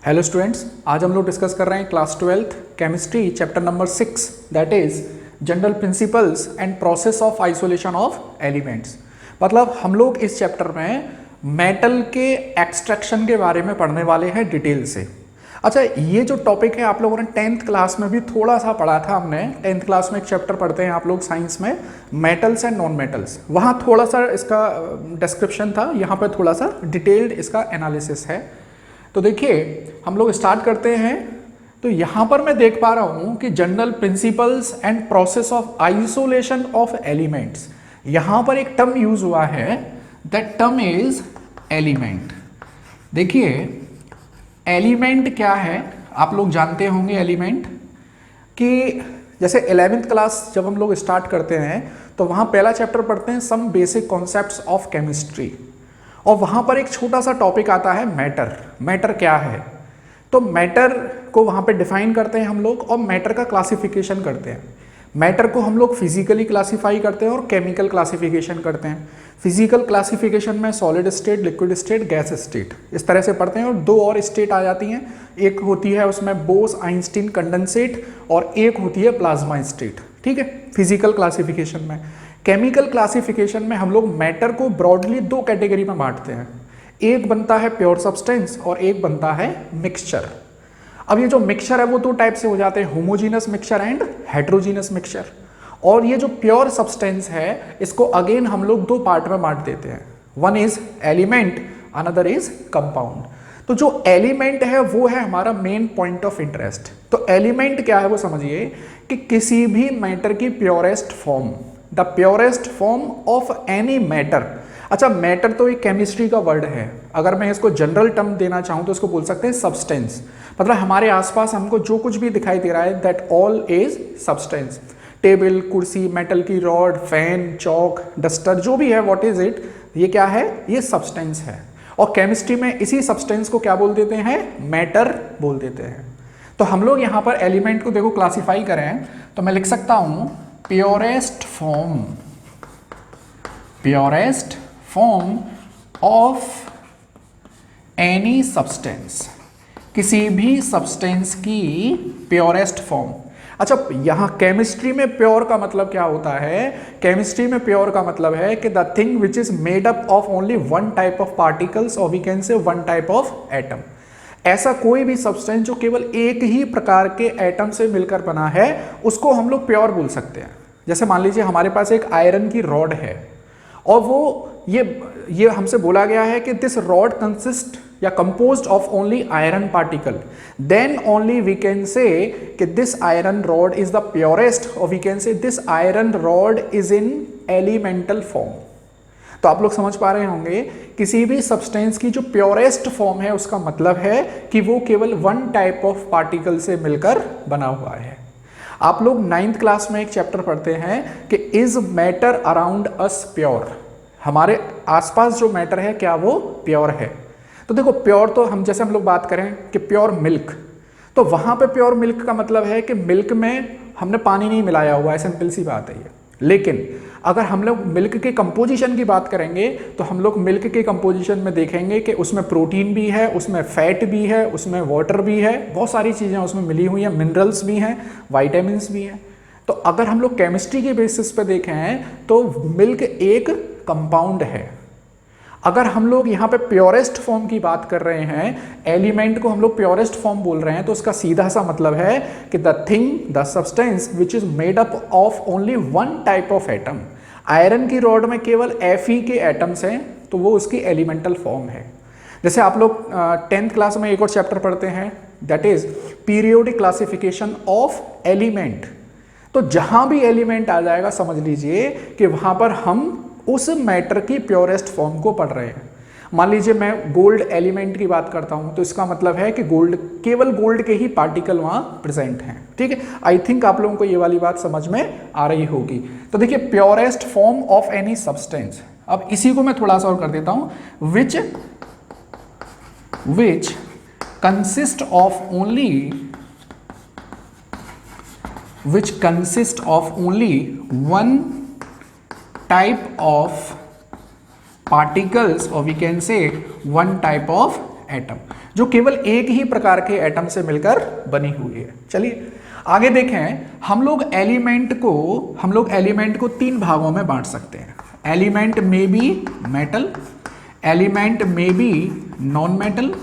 Hello students, आज हम लोग डिस्कस कर रहे हैं class 12th chemistry chapter number 6 that is general principles and process of isolation of elements. मतलब हम लोग इस चैप्टर में मेटल के एक्सट्रैक्शन के बारे में पढ़ने वाले हैं डिटेल से। अच्छा, ये जो टॉपिक है आप लोगों ने 10th क्लास में भी थोड़ा सा पढ़ा था। हमने 10th क्लास में एक चैप्टर पढ़ते हैं आप लोग साइंस में, मेटल्स एंड नॉन मेटल्स। वहाँ थोड़ा सा इसका डिस्क्रिप्शन था, यहाँ पर थोड़ा सा डिटेल्ड इसका एनालिसिस है। तो देखिए हम लोग स्टार्ट करते हैं। तो यहाँ पर मैं देख पा रहा हूँ कि general principles and process of isolation of elements, यहाँ पर एक टर्म यूज हुआ है, दैट टर्म इज एलिमेंट। देखिए एलिमेंट क्या है, आप लोग जानते होंगे एलिमेंट कि जैसे 11th क्लास जब हम लोग स्टार्ट करते हैं तो वहाँ पहला चैप्टर पढ़ते हैं some basic concepts of chemistry, और वहाँ पर एक छोटा सा टॉपिक आता है मैटर। मैटर क्या है, तो मैटर को वहाँ पे डिफाइन करते हैं हम लोग और मैटर का क्लासिफिकेशन करते हैं। मैटर को हम लोग फिजिकली क्लासीफाई करते हैं और केमिकल क्लासिफिकेशन करते हैं। फिजिकल क्लासिफिकेशन में solid state, liquid state, gas state, इस तरह से पढ़ते हैं। और दो और स्टेट आ जाती हैं, एक होती है उसमें बोस आइंस्टीन कंडेंसेट और एक होती है प्लाज्मा स्टेट। ठीक है, फिजिकल क्लासिफिकेशन में। केमिकल क्लासिफिकेशन में हम लोग मैटर को ब्रॉडली दो कैटेगरी में बांटते हैं, एक बनता है प्योर सब्सटेंस और एक बनता है मिक्सचर। अब ये जो मिक्सचर है वो दो टाइप से हो जाते हैं, homogeneous mixture and heterogeneous mixture. और ये जो प्योर सब्सटेंस है इसको अगेन हम लोग दो पार्ट में बांट देते हैं, one is element, another is compound. तो जो एलिमेंट है वो है हमारा मेन पॉइंट ऑफ इंटरेस्ट। तो एलिमेंट क्या है वो समझिए कि किसी भी मैटर की purest form, the purest form of any matter. अच्छा, मैटर तो एक केमिस्ट्री का वर्ड है, अगर मैं इसको जनरल टर्म देना चाहूँ तो इसको बोल सकते हैं सब्सटेंस। मतलब हमारे आसपास हमको जो कुछ भी दिखाई दे रहा है that all is substance. Table, कुर्सी, मेटल की रॉड, फैन, चौक, डस्टर, जो भी है व्हाट इज इट, ये क्या है, ये सब्सटेंस है। और केमिस्ट्री में इसी सब्सटेंस को क्या बोल देते हैं, मैटर बोल देते हैं। तो हम लोग यहाँ पर एलिमेंट को देखो क्लासीफाई करें तो मैं लिख सकता हूँ purest form of any substance, किसी भी सब्सटेंस की प्योरेस्ट फॉर्म। अच्छा, यहाँ केमिस्ट्री में प्योर का मतलब क्या होता है, केमिस्ट्री में प्योर का मतलब है कि the thing which is made up of only one type of particles और we can say one type of atom. ऐसा कोई भी सब्सटेंस जो केवल एक ही प्रकार के एटम से मिलकर बना है उसको हम लोग प्योर बोल सकते हैं। जैसे मान लीजिए हमारे पास एक आयरन की रॉड है और वो ये हमसे बोला गया है कि दिस रॉड कंसिस्ट या composed of only iron particle, then only we can say कि this iron rod is the purest, और we can say this iron rod is in elemental form. तो आप लोग समझ पा रहे होंगे, किसी भी सब्सटेंस की जो प्योरेस्ट फॉर्म है उसका मतलब है कि वो केवल वन टाइप ऑफ पार्टिकल से मिलकर बना हुआ है। आप लोग 9th क्लास में एक चैप्टर पढ़ते हैं कि is matter around us pure, हमारे आसपास जो मैटर है क्या वो प्योर है। तो देखो प्योर तो हम जैसे हम लोग बात करें कि प्योर मिल्क, तो वहाँ पे प्योर मिल्क का मतलब है कि मिल्क में हमने पानी नहीं मिलाया हुआ है, सिंपल सी बात है ये। लेकिन अगर हम लोग मिल्क के कंपोजिशन की बात करेंगे तो हम लोग मिल्क के कंपोजिशन में देखेंगे कि उसमें प्रोटीन भी है, उसमें फैट भी है, उसमें वाटर भी है, बहुत सारी चीज़ें उसमें मिली हुई हैं, मिनरल्स भी हैं, वाइटामिन्स भी हैं। तो अगर हम लोग केमिस्ट्री के बेसिस पे देखें तो मिल्क एक कंपाउंड है। अगर हम लोग यहाँ पे प्योरेस्ट फॉर्म की बात कर रहे हैं, एलिमेंट को हम लोग प्योरेस्ट फॉर्म बोल रहे हैं, तो उसका सीधा सा मतलब है कि the thing, the substance which is made up of only one type of atom. Iron की रॉड में केवल Fe के एटम्स हैं तो वो उसकी एलिमेंटल फॉर्म है। जैसे आप लोग 10th क्लास में एक और चैप्टर पढ़ते हैं that is periodic classification of element. तो जहां भी एलिमेंट आ जाएगा समझ लीजिए कि वहां पर हम उस मैटर की प्योरेस्ट फॉर्म को पढ़ रहे हैं। मान लीजिए मैं गोल्ड एलिमेंट की बात करता हूं तो इसका मतलब है कि गोल्ड, केवल गोल्ड के ही पार्टिकल वहां प्रेजेंट हैं। ठीक है, आई थिंक आप लोगों को ये वाली बात समझ में आ रही होगी। तो देखिए purest form of any substance, अब इसी को मैं थोड़ा सा और कर देता हूं, which consist of only one type of particles or we can say one type of atom, जो केवल एक ही प्रकार के एटम से मिलकर बनी हुई है। चलिए आगे देखें, हम लोग एलिमेंट को तीन भागों में बांट सकते हैं। एलिमेंट में बी मेटल, एलिमेंट में बी non metal,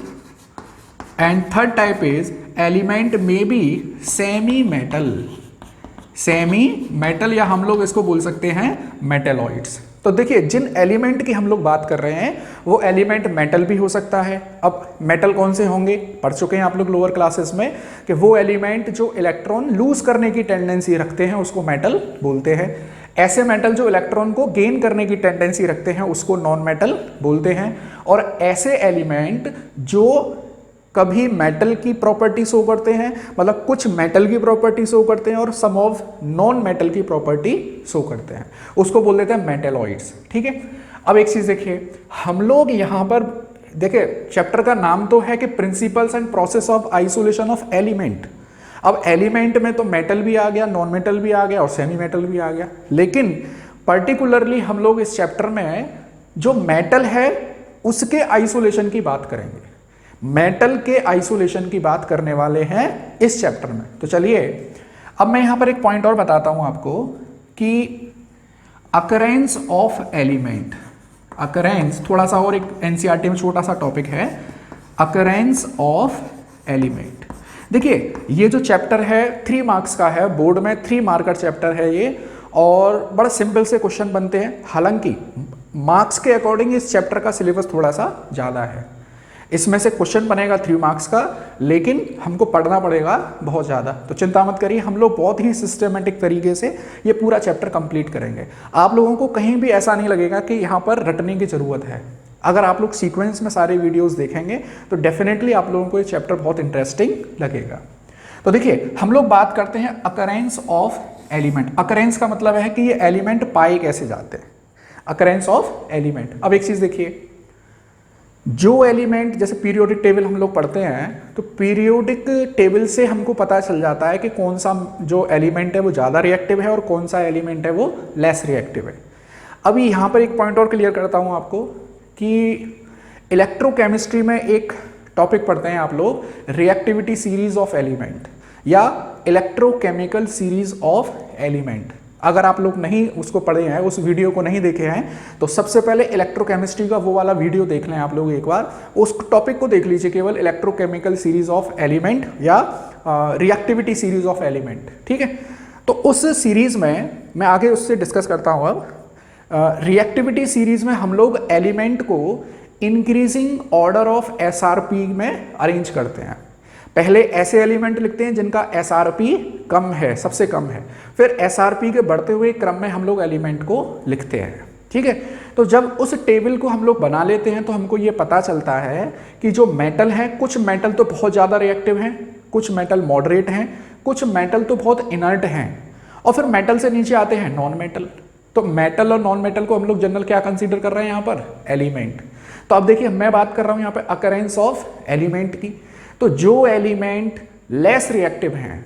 and third type is element में बी सेमी मेटल। सेमी मेटल या हम लोग इसको बोल सकते हैं मेटेलॉइड्स। तो देखिए जिन एलिमेंट की हम लोग बात कर रहे हैं वो एलिमेंट मेटल भी हो सकता है। अब मेटल कौन से होंगे, पढ़ चुके हैं आप लोग लोअर क्लासेस में कि वो एलिमेंट जो इलेक्ट्रॉन लूज करने की टेंडेंसी रखते हैं उसको मेटल बोलते हैं। ऐसे मेटल जो इलेक्ट्रॉन को गेन करने की टेंडेंसी रखते हैं उसको नॉन मेटल बोलते हैं। और ऐसे एलिमेंट जो कभी मेटल की प्रॉपर्टी शो करते हैं, मतलब कुछ मेटल की प्रॉपर्टी शो करते हैं और सम ऑफ नॉन मेटल की प्रॉपर्टी शो करते हैं, उसको बोल देते हैं मेटेलॉइड्स। ठीक है, अब एक चीज देखिए, हम लोग यहां पर देखिए चैप्टर का नाम तो है कि principles and process of isolation of element. अब एलिमेंट में तो मेटल भी आ गया, नॉन मेटल भी आ गया और सेमी मेटल भी आ गया, लेकिन पर्टिकुलरली हम लोग इस चैप्टर में जो मेटल है उसके आइसोलेशन की बात करेंगे। मेटल के आइसोलेशन की बात करने वाले हैं इस चैप्टर में। तो चलिए अब मैं यहां पर एक पॉइंट और बताता हूं आपको कि अकरेंस ऑफ एलिमेंट, अकरेंस थोड़ा सा और एक एनसीईआरटी में छोटा सा टॉपिक है, अकरेंस ऑफ एलिमेंट। देखिए ये जो चैप्टर है 3 मार्क्स का है, बोर्ड में 3 मार्कर चैप्टर है ये, और बड़ा सिंपल से क्वेश्चन बनते हैं। हालांकि मार्क्स के अकॉर्डिंग इस चैप्टर का सिलेबस थोड़ा सा ज़्यादा है, इसमें से क्वेश्चन बनेगा 3 मार्क्स का, लेकिन हमको पढ़ना पड़ेगा बहुत ज़्यादा। तो चिंता मत करिए, हम लोग बहुत ही सिस्टमेटिक तरीके से ये पूरा चैप्टर कंप्लीट करेंगे। आप लोगों को कहीं भी ऐसा नहीं लगेगा कि यहाँ पर रटने की ज़रूरत है। अगर आप लोग सीक्वेंस में सारे वीडियोस देखेंगे तो डेफिनेटली आप लोगों को ये चैप्टर बहुत इंटरेस्टिंग लगेगा। तो देखिए हम लोग बात करते हैं अकरेंस ऑफ एलिमेंट। अकरेंस का मतलब है कि ये एलिमेंट पाए कैसे जाते हैं, अकरेंस ऑफ एलिमेंट। अब एक चीज़ देखिए, जो एलिमेंट जैसे पीरियोडिक टेबल हम लोग पढ़ते हैं तो पीरियोडिक टेबल से हमको पता चल जाता है कि कौन सा जो एलिमेंट है वो ज़्यादा रिएक्टिव है और कौन सा एलिमेंट है वो लेस रिएक्टिव है। अभी यहाँ पर एक पॉइंट और क्लियर करता हूँ आपको कि इलेक्ट्रोकेमिस्ट्री में एक टॉपिक पढ़ते हैं आप लोग, रिएक्टिविटी सीरीज ऑफ एलिमेंट या इलेक्ट्रोकेमिकल सीरीज ऑफ एलिमेंट। अगर आप लोग नहीं उसको पढ़े हैं, उस वीडियो को नहीं देखे हैं, तो सबसे पहले इलेक्ट्रोकेमिस्ट्री का वो वाला वीडियो देख लें आप लोग एक बार, उस टॉपिक को देख लीजिए, केवल इलेक्ट्रोकेमिकल सीरीज ऑफ एलिमेंट या रिएक्टिविटी सीरीज ऑफ एलिमेंट। ठीक है, तो उस सीरीज में मैं आगे उससे डिस्कस करता हूँ। अब रिएक्टिविटी सीरीज में हम लोग एलिमेंट को इंक्रीजिंग ऑर्डर ऑफ एसआरपी में अरेंज करते हैं। पहले ऐसे एलिमेंट लिखते हैं जिनका एसआरपी कम है, सबसे कम है, फिर एसआरपी के बढ़ते हुए क्रम में हम लोग एलिमेंट को लिखते हैं। ठीक है, तो जब उस टेबल को हम लोग बना लेते हैं तो हमको ये पता चलता है कि जो मेटल है, कुछ मेटल तो बहुत ज़्यादा रिएक्टिव हैं, कुछ मेटल मॉडरेट हैं, कुछ मेटल तो बहुत इनर्ट हैं, और फिर मेटल से नीचे आते हैं नॉन मेटल। तो मेटल और नॉन मेटल को हम लोग जनरल क्या कंसीडर कर रहे हैं यहाँ पर, एलिमेंट। तो अब देखिए मैं बात कर रहा हूँ यहाँ पे अकरेंस ऑफ एलिमेंट की। तो जो एलिमेंट लेस रिएक्टिव हैं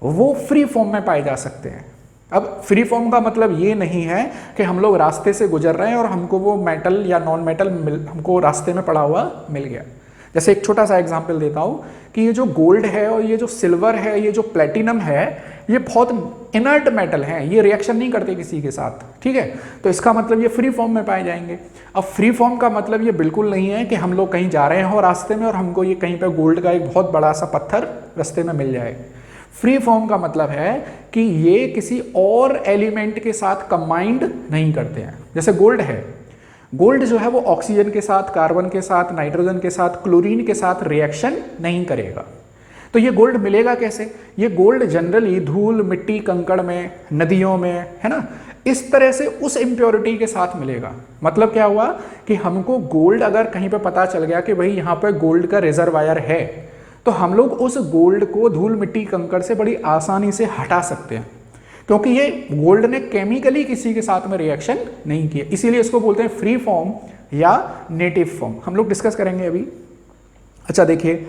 वो फ्री फॉर्म में पाए जा सकते हैं। अब फ्री फॉर्म का मतलब ये नहीं है कि हम लोग रास्ते से गुजर रहे हैं और हमको वो मेटल या नॉन मेटल हमको रास्ते में पड़ा हुआ मिल गया। जैसे एक छोटा सा एग्जांपल देता हूँ कि ये जो गोल्ड है और ये जो सिल्वर है, ये जो प्लेटिनम है, ये बहुत इनर्ट मेटल हैं, ये रिएक्शन नहीं करते किसी के साथ। ठीक है, तो इसका मतलब ये फ्री फॉर्म में पाए जाएंगे। अब फ्री फॉर्म का मतलब ये बिल्कुल नहीं है कि हम लोग कहीं जा रहे हो रास्ते में और हमको ये कहीं पे गोल्ड का एक बहुत बड़ा सा पत्थर रास्ते में मिल जाए। फ्री फॉर्म का मतलब है कि ये किसी और एलिमेंट के साथ कंबाइंड नहीं करते हैं। जैसे गोल्ड है, गोल्ड जो है वो ऑक्सीजन के साथ, कार्बन के साथ, नाइट्रोजन के साथ, क्लोरीन के साथ रिएक्शन नहीं करेगा। तो ये गोल्ड मिलेगा कैसे? ये गोल्ड जनरली धूल, मिट्टी, कंकड़ में, नदियों में, है ना, इस तरह से उस इम्प्योरिटी के साथ मिलेगा। मतलब क्या हुआ कि हमको गोल्ड अगर कहीं पे पता चल गया कि भाई यहाँ पे गोल्ड का रिजर्वायर है, तो हम लोग उस गोल्ड को धूल, मिट्टी, कंकड़ से बड़ी आसानी से हटा सकते हैं, क्योंकि ये गोल्ड ने केमिकली किसी के साथ में रिएक्शन नहीं किया। इसीलिए इसको बोलते हैं फ्री फॉर्म या नेटिव फॉर्म। हम लोग डिस्कस करेंगे अभी। अच्छा देखिए,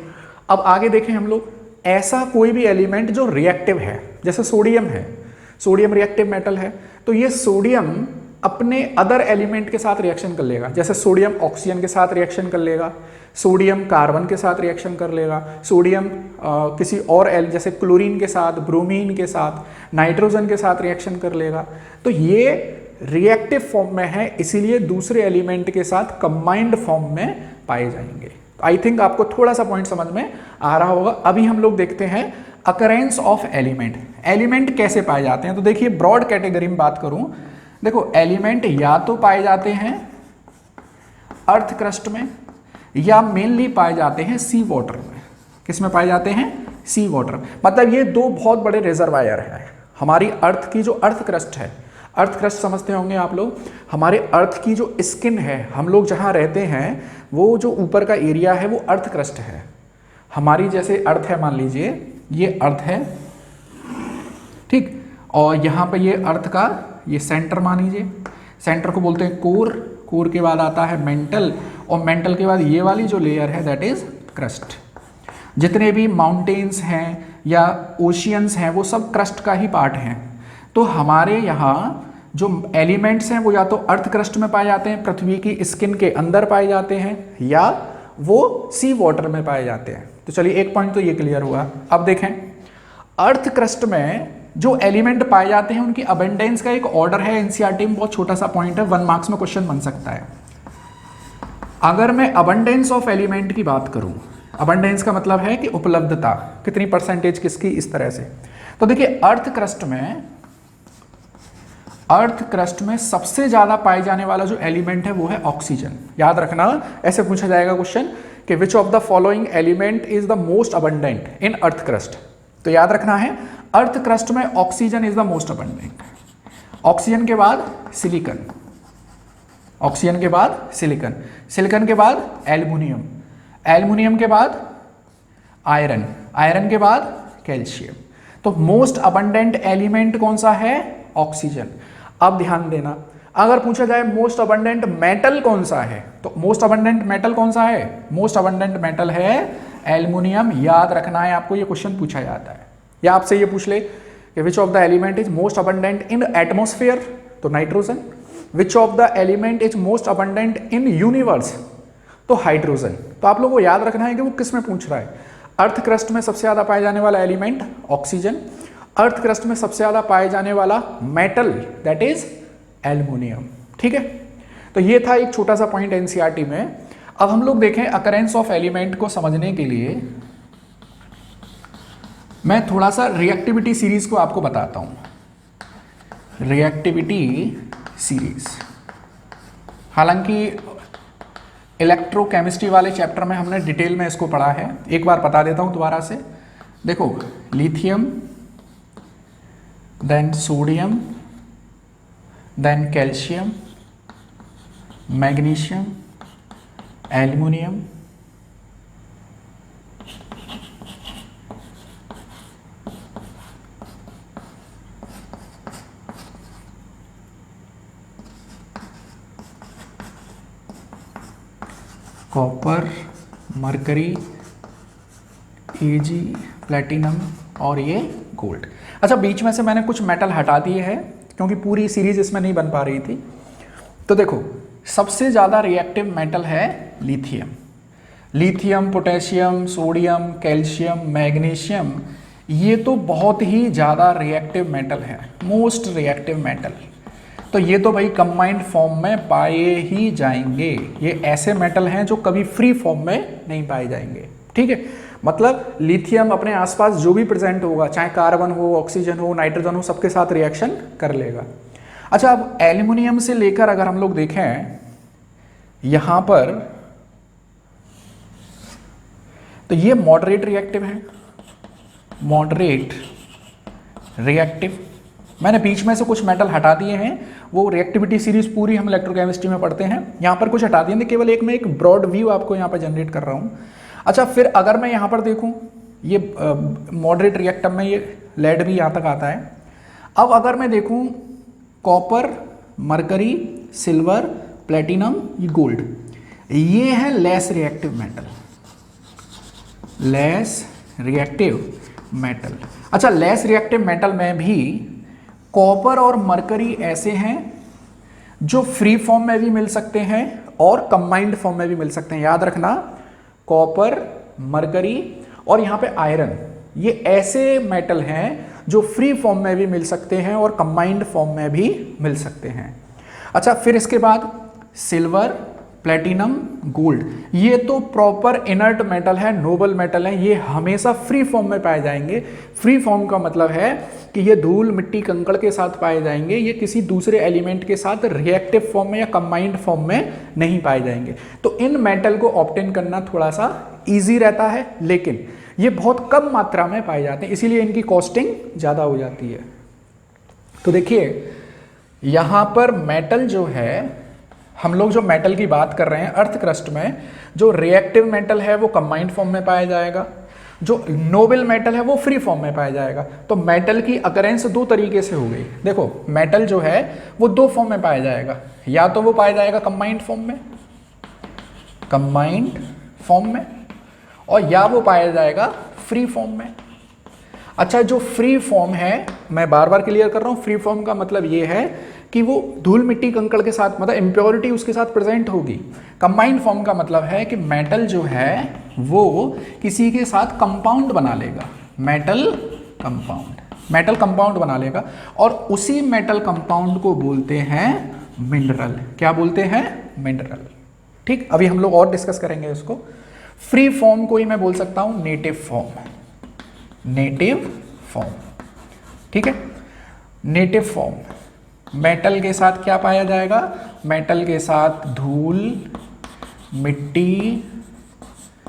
अब आगे देखें हम लोग, ऐसा कोई भी एलिमेंट जो रिएक्टिव है, जैसे सोडियम है, सोडियम रिएक्टिव मेटल है, तो ये सोडियम अपने अदर एलिमेंट के साथ रिएक्शन कर लेगा। जैसे सोडियम ऑक्सीजन के साथ रिएक्शन कर लेगा, सोडियम कार्बन के साथ रिएक्शन कर लेगा, सोडियम किसी और जैसे क्लोरीन के साथ, ब्रोमीन के साथ, नाइट्रोजन के साथ रिएक्शन कर लेगा। तो ये रिएक्टिव फॉर्म में है, इसीलिए दूसरे एलिमेंट के साथ कंबाइंड फॉर्म में पाए जाएंगे। आई थिंक आपको थोड़ा सा पॉइंट समझ में आ रहा होगा। अभी हम लोग देखते हैं अकरेंस ऑफ एलिमेंट। एलिमेंट कैसे पाए जाते हैं? तो देखिए ब्रॉड कैटेगरी में बात करूं, देखो एलिमेंट या तो पाए जाते हैं अर्थ क्रस्ट में, या मेनली पाए जाते हैं सी वाटर में। किस में पाए जाते हैं? सी वाटर। मतलब ये दो बहुत बड़े रिजर्वायर हैं। हमारी अर्थ की जो अर्थ क्रस्ट है, अर्थ क्रस्ट समझते होंगे आप लोग, हमारे अर्थ की जो स्किन है, हम लोग जहाँ रहते हैं वो जो ऊपर का एरिया है वो अर्थ क्रस्ट है। हमारी जैसे अर्थ है, मान लीजिए ये अर्थ है, ठीक, और यहाँ पे ये अर्थ का ये सेंटर मान लीजिए, सेंटर को बोलते हैं कोर, कोर के बाद आता है मेंटल, और मेंटल के बाद ये वाली जो लेयर है दैट इज क्रस्ट। जितने भी माउंटेन्स हैं या ओशियंस हैं वो सब क्रस्ट का ही पार्ट हैं। तो हमारे यहाँ जो एलिमेंट्स हैं वो या तो अर्थ क्रस्ट में पाए जाते हैं, पृथ्वी की स्किन के अंदर पाए जाते हैं, या वो सी वाटर में पाए जाते हैं। तो चलिए एक पॉइंट तो ये क्लियर हुआ। अब देखें अर्थ क्रस्ट में जो एलिमेंट पाए जाते हैं उनकी अबंडेंस का एक ऑर्डर है। एनसीईआरटी में बहुत छोटा सा पॉइंट है, 1 मार्क्स में क्वेश्चन बन सकता है। अगर मैं अबंडेंस ऑफ एलिमेंट की बात करूं, अबंडेंस का मतलब है कि उपलब्धता, कितनी परसेंटेज किसकी, इस तरह से। तो देखिए अर्थ क्रस्ट में सबसे ज्यादा पाए जाने वाला जो एलिमेंट है वो है ऑक्सीजन। याद रखना, ऐसे पूछा जाएगा क्वेश्चन कि which of the following element is the most abundant in earth crust. तो याद रखना है अर्थ क्रस्ट में oxygen is the most abundant. Oxygen के बाद सिलिकॉन, ऑक्सीजन के बाद सिलिकॉन, सिलिकॉन के बाद एल्युमिनियम, एल्युमिनियम के बाद आयरन, आयरन के बाद कैल्शियम। तो मोस्ट अबंडेंट एलिमेंट कौन सा है? ऑक्सीजन। अब ध्यान देना, अगर पूछा जाए मोस्ट अबंडेंट मेटल कौन सा है, तो मोस्ट अबंडेंट मेटल कौन सा है? मोस्ट अबंडेंट मेटल है एल्युमिनियम। याद रखना है आपको, ये क्वेश्चन पूछा जाता है। या आपसे ये पूछ ले कि which of the element is most abundant in atmosphere, तो nitrogen. Which of the element is most abundant in universe, तो हाइड्रोजन। तो आप लोगों को याद रखना है कि वो किस में पूछ रहा है। अर्थ क्रस्ट में सबसे ज्यादा पाए जाने वाला एलिमेंट ऑक्सीजन, अर्थ क्रस्ट में सबसे ज्यादा पाए जाने वाला मेटल दैट इज एल्युमिनियम। ठीक है, तो ये था एक छोटा सा पॉइंट एनसीईआरटी में। अब हम लोग देखें अकरेंस ऑफ एलिमेंट को समझने के लिए मैं थोड़ा सा रिएक्टिविटी सीरीज को आपको बताता हूं। रिएक्टिविटी सीरीज, हालांकि इलेक्ट्रोकेमिस्ट्री वाले चैप्टर में हमने डिटेल में इसको पढ़ा है, एक बार बता देता हूं दोबारा से। देखो lithium, then sodium, then calcium, magnesium, aluminium, copper, mercury, AG, platinum और ये गोल्ड। अच्छा, बीच में से मैंने कुछ मेटल हटा दिए हैं क्योंकि पूरी सीरीज इसमें नहीं बन पा रही थी। तो देखो सबसे ज़्यादा रिएक्टिव मेटल है lithium. Lithium, potassium, sodium, calcium, magnesium, ये तो बहुत ही ज़्यादा रिएक्टिव मेटल है, मोस्ट रिएक्टिव मेटल। तो ये तो भाई कंबाइंड फॉर्म में पाए ही जाएंगे। ये ऐसे मेटल हैं जो कभी फ्री फॉर्म में नहीं पाए जाएंगे। ठीक है, मतलब लिथियम अपने आसपास जो भी प्रेजेंट होगा, चाहे कार्बन हो, ऑक्सीजन हो, नाइट्रोजन हो, सबके साथ रिएक्शन कर लेगा। अच्छा, अब एल्युमिनियम से लेकर अगर हम लोग देखें यहां पर, तो ये मॉडरेट रिएक्टिव है, मॉडरेट रिएक्टिव। मैंने बीच में से कुछ मेटल हटा दिए हैं, वो रिएक्टिविटी सीरीज पूरी हम इलेक्ट्रोकेमिस्ट्री में पढ़ते हैं। यहाँ पर कुछ हटा दिए, केवल एक में एक ब्रॉड व्यू आपको यहाँ पर जनरेट कर रहा हूँ। अच्छा, फिर अगर मैं यहाँ पर देखूँ, ये मॉडरेट रिएक्टिव में ये लेड भी यहाँ तक आता है। अब अगर मैं देखूँ कॉपर, मरकरी, सिल्वर, प्लेटिनम, ये गोल्ड, ये है less reactive metal, less reactive metal. अच्छा, लेस रिएक्टिव मेटल में भी कॉपर और मरकरी ऐसे हैं जो फ्री फॉर्म में भी मिल सकते हैं और कंबाइंड फॉर्म में भी मिल सकते हैं। याद रखना, कॉपर, मरकरी और यहाँ पे आयरन, ये ऐसे मेटल हैं जो फ्री फॉर्म में भी मिल सकते हैं और कंबाइंड फॉर्म में भी मिल सकते हैं। अच्छा, फिर इसके बाद सिल्वर, प्लेटिनम, गोल्ड, ये तो प्रॉपर इनर्ट मेटल है, नोबल मेटल है, ये हमेशा फ्री फॉर्म में पाए जाएंगे। फ्री फॉर्म का मतलब है कि ये धूल, मिट्टी, कंकड़ के साथ पाए जाएंगे, ये किसी दूसरे एलिमेंट के साथ रिएक्टिव फॉर्म में या कंबाइंड फॉर्म में नहीं पाए जाएंगे। तो इन मेटल को ऑब्टेन करना थोड़ा सा ईजी रहता है, लेकिन ये बहुत कम मात्रा में पाए जाते हैं, इसीलिए इनकी कॉस्टिंग ज़्यादा हो जाती है। तो देखिए यहाँ पर मेटल जो है, हम लोग जो मेटल की बात कर रहे हैं अर्थ क्रस्ट में, जो रिएक्टिव मेटल है वो कंबाइंड फॉर्म में पाया जाएगा, जो नोबल मेटल है वो फ्री फॉर्म में पाया जाएगा। तो मेटल की अकरेंस दो तरीके से हो गई। देखो, मेटल जो है वो दो फॉर्म में पाया जाएगा, या तो वो पाया जाएगा कंबाइंड फॉर्म में, और या वो पाया जाएगा फ्री फॉर्म में। अच्छा, जो फ्री फॉर्म है, मैं बार बार क्लियर कर रहा हूँ, फ्री फॉर्म का मतलब ये है कि वो धूल, मिट्टी, कंकड़ के साथ, मतलब इम्प्योरिटी उसके साथ प्रेजेंट होगी। कंबाइंड फॉर्म का मतलब है कि मेटल जो है वो किसी के साथ कंपाउंड बना लेगा, मेटल कंपाउंड बना लेगा, और उसी मेटल कंपाउंड को बोलते हैं मिनरल। क्या बोलते हैं? मिनरल। ठीक, अभी हम लोग और डिस्कस करेंगे इसको। फ्री फॉर्म को ही मैं बोल सकता हूं नेटिव फॉर्म। ठीक है, नेटिव फॉर्म, मेटल के साथ क्या पाया जाएगा? मेटल के साथ धूल, मिट्टी,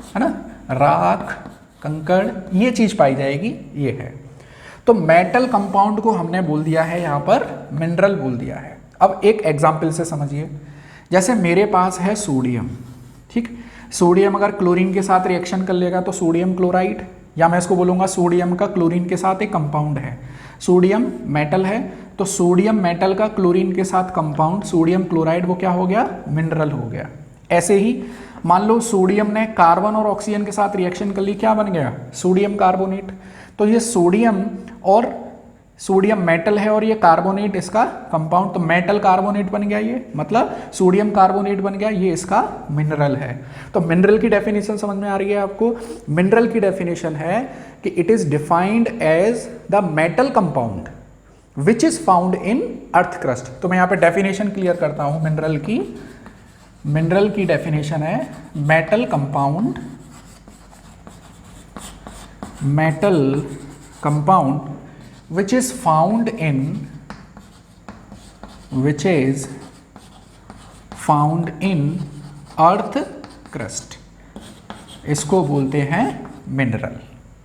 है ना, राख, कंकड़, ये चीज पाई जाएगी, ये है। तो मेटल कंपाउंड को हमने बोल दिया है यहाँ पर मिनरल बोल दिया है। अब एक एग्जाम्पल से समझिए, जैसे मेरे पास है सोडियम। ठीक, सोडियम अगर क्लोरीन के साथ रिएक्शन कर लेगा तो सोडियम क्लोराइड, या मैं इसको बोलूँगा सोडियम का क्लोरीन के साथ एक कंपाउंड है। सोडियम मेटल है, तो सोडियम मेटल का क्लोरीन के साथ कंपाउंड सोडियम क्लोराइड, वो क्या हो गया? मिनरल हो गया। ऐसे ही मान लो सोडियम ने कार्बन और ऑक्सीजन के साथ रिएक्शन कर ली, क्या बन गया? Sodium carbonate. तो ये सोडियम मेटल है और ये कार्बोनेट इसका कंपाउंड, तो मेटल कार्बोनेट बन गया, ये मतलब सोडियम कार्बोनेट बन गया, ये इसका मिनरल है। तो मिनरल की डेफिनेशन समझ में आ रही है आपको? मिनरल की डेफिनेशन है कि it is defined as the metal compound which is found in earth crust. तो मैं यहाँ पे डेफिनेशन क्लियर करता हूं मिनरल की। मिनरल की डेफिनेशन है metal compound which is found in earth crust, इसको बोलते हैं मिनरल।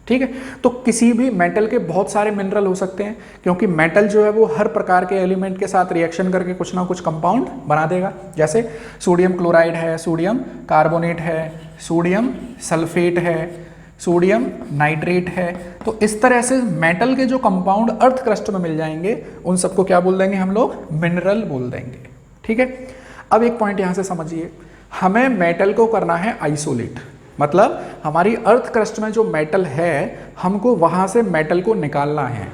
ठीक है, तो किसी भी मेटल के बहुत सारे मिनरल हो सकते हैं, क्योंकि मेटल जो है वो हर प्रकार के एलिमेंट के साथ रिएक्शन करके कुछ ना कुछ कंपाउंड बना देगा। जैसे सोडियम क्लोराइड है, सोडियम कार्बोनेट है, सोडियम सल्फेट है, सोडियम नाइट्रेट है। तो इस तरह से मेटल के जो कंपाउंड अर्थ क्रस्ट में मिल जाएंगे उन सबको क्या बोल देंगे हम लोग? मिनरल बोल देंगे। ठीक है, अब एक पॉइंट यहां से समझिए, हमें मेटल को करना है आइसोलेट, मतलब हमारी अर्थ क्रस्ट में जो मेटल है हमको वहां से मेटल को निकालना है।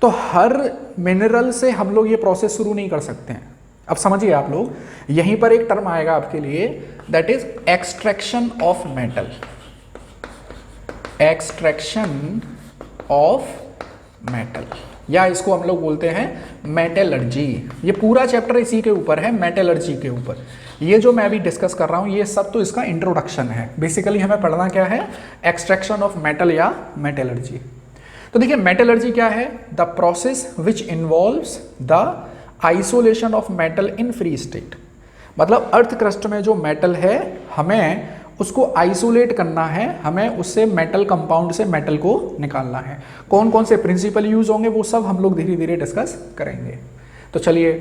तो हर मिनरल से हम लोग ये प्रोसेस शुरू नहीं कर सकते हैं। अब समझिए आप लोग, यहीं पर एक टर्म आएगा आपके लिए, that is extraction of metal. Extraction of metal, या इसको हम लोग बोलते हैं मेटलर्जी। ये पूरा चैप्टर इसी के ऊपर है, मेटलर्जी के ऊपर। ये जो मैं अभी डिस्कस कर रहा हूं ये सब तो इसका इंट्रोडक्शन है। बेसिकली हमें पढ़ना क्या है? एक्सट्रैक्शन ऑफ मेटल या मेटलर्जी। तो देखिए मेटलर्जी क्या है? The process which involves the isolation of metal in free state. मतलब अर्थ क्रस्ट में जो मेटल है हमें उसको आइसोलेट करना है, हमें उससे मेटल कंपाउंड से मेटल को निकालना है। कौन कौन से प्रिंसिपल यूज होंगे वो सब हम लोग धीरे धीरे डिस्कस करेंगे। तो चलिए,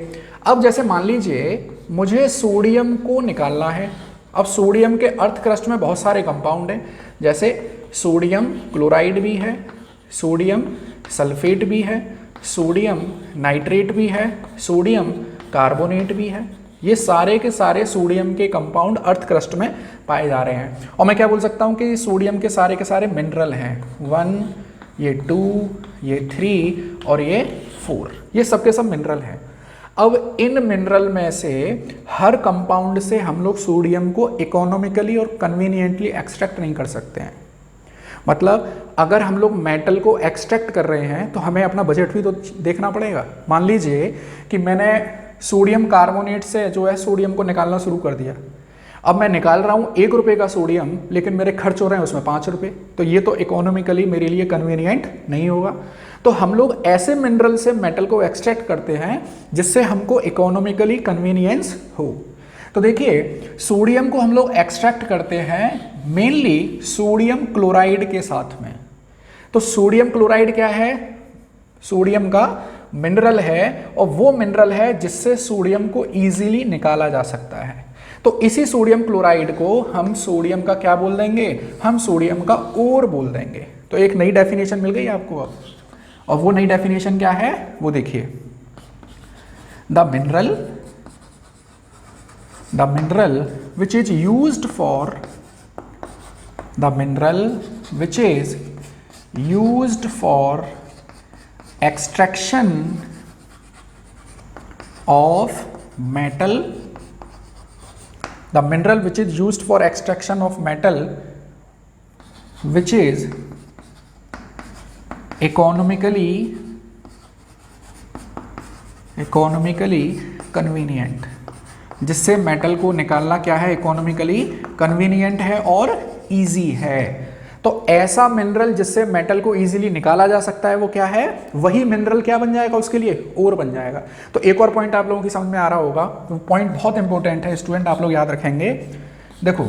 अब जैसे मान लीजिए मुझे सोडियम को निकालना है। अब सोडियम के अर्थ क्रस्ट में बहुत सारे कंपाउंड हैं, जैसे सोडियम क्लोराइड भी है, सोडियम सल्फेट भी है, सोडियम नाइट्रेट भी है, सोडियम कार्बोनेट भी है। ये सारे के सारे सोडियम के कंपाउंड अर्थ क्रस्ट में पाए जा रहे हैं। और मैं क्या बोल सकता हूँ कि सोडियम के सारे मिनरल हैं। 1, ये 2, ये 3 और ये 4, ये सब के सब मिनरल हैं। अब इन मिनरल में से हर कंपाउंड से हम लोग सोडियम को इकोनॉमिकली और कन्वीनियंटली एक्सट्रैक्ट नहीं कर सकते हैं। मतलब अगर हम लोग मेटल को एक्सट्रैक्ट कर रहे हैं तो हमें अपना बजट भी तो देखना पड़ेगा। मान लीजिए कि मैंने सोडियम कार्बोनेट से जो है सोडियम को निकालना शुरू कर दिया। अब मैं निकाल रहा हूँ 1 रुपये का सोडियम, लेकिन मेरे खर्च हो रहे हैं उसमें 5 रुपये, तो ये तो इकोनॉमिकली मेरे लिए कन्वीनियंट नहीं होगा। तो हम लोग ऐसे मिनरल से मेटल को एक्सट्रैक्ट करते हैं जिससे हमको इकोनॉमिकली कन्वीनियंस हो। तो देखिए सोडियम को हम लोग एक्सट्रैक्ट करते हैं मेनली सोडियम क्लोराइड के साथ में। तो सोडियम क्लोराइड क्या है? सोडियम का मिनरल है और वो मिनरल है जिससे सोडियम को इजीली निकाला जा सकता है। तो इसी सोडियम क्लोराइड को हम सोडियम का क्या बोल देंगे? हम सोडियम का ओर बोल देंगे। तो एक नई डेफिनेशन मिल गई आपको अब, और वो नई डेफिनेशन क्या है वो देखिए। The mineral which is used for extraction of metal, the mineral which is used for extraction of metal which is economically convenient, जिससे मेटल को निकालना क्या है? इकोनॉमिकली कन्वीनियंट है और इजी है। तो ऐसा मिनरल जिससे मेटल को इजीली निकाला जा सकता है वो क्या है? वही मिनरल क्या बन जाएगा उसके लिए? ओर बन जाएगा। तो एक और पॉइंट आप लोगों की समझ में आ रहा होगा, वो पॉइंट बहुत इंपॉर्टेंट है स्टूडेंट, आप लोग याद रखेंगे। देखो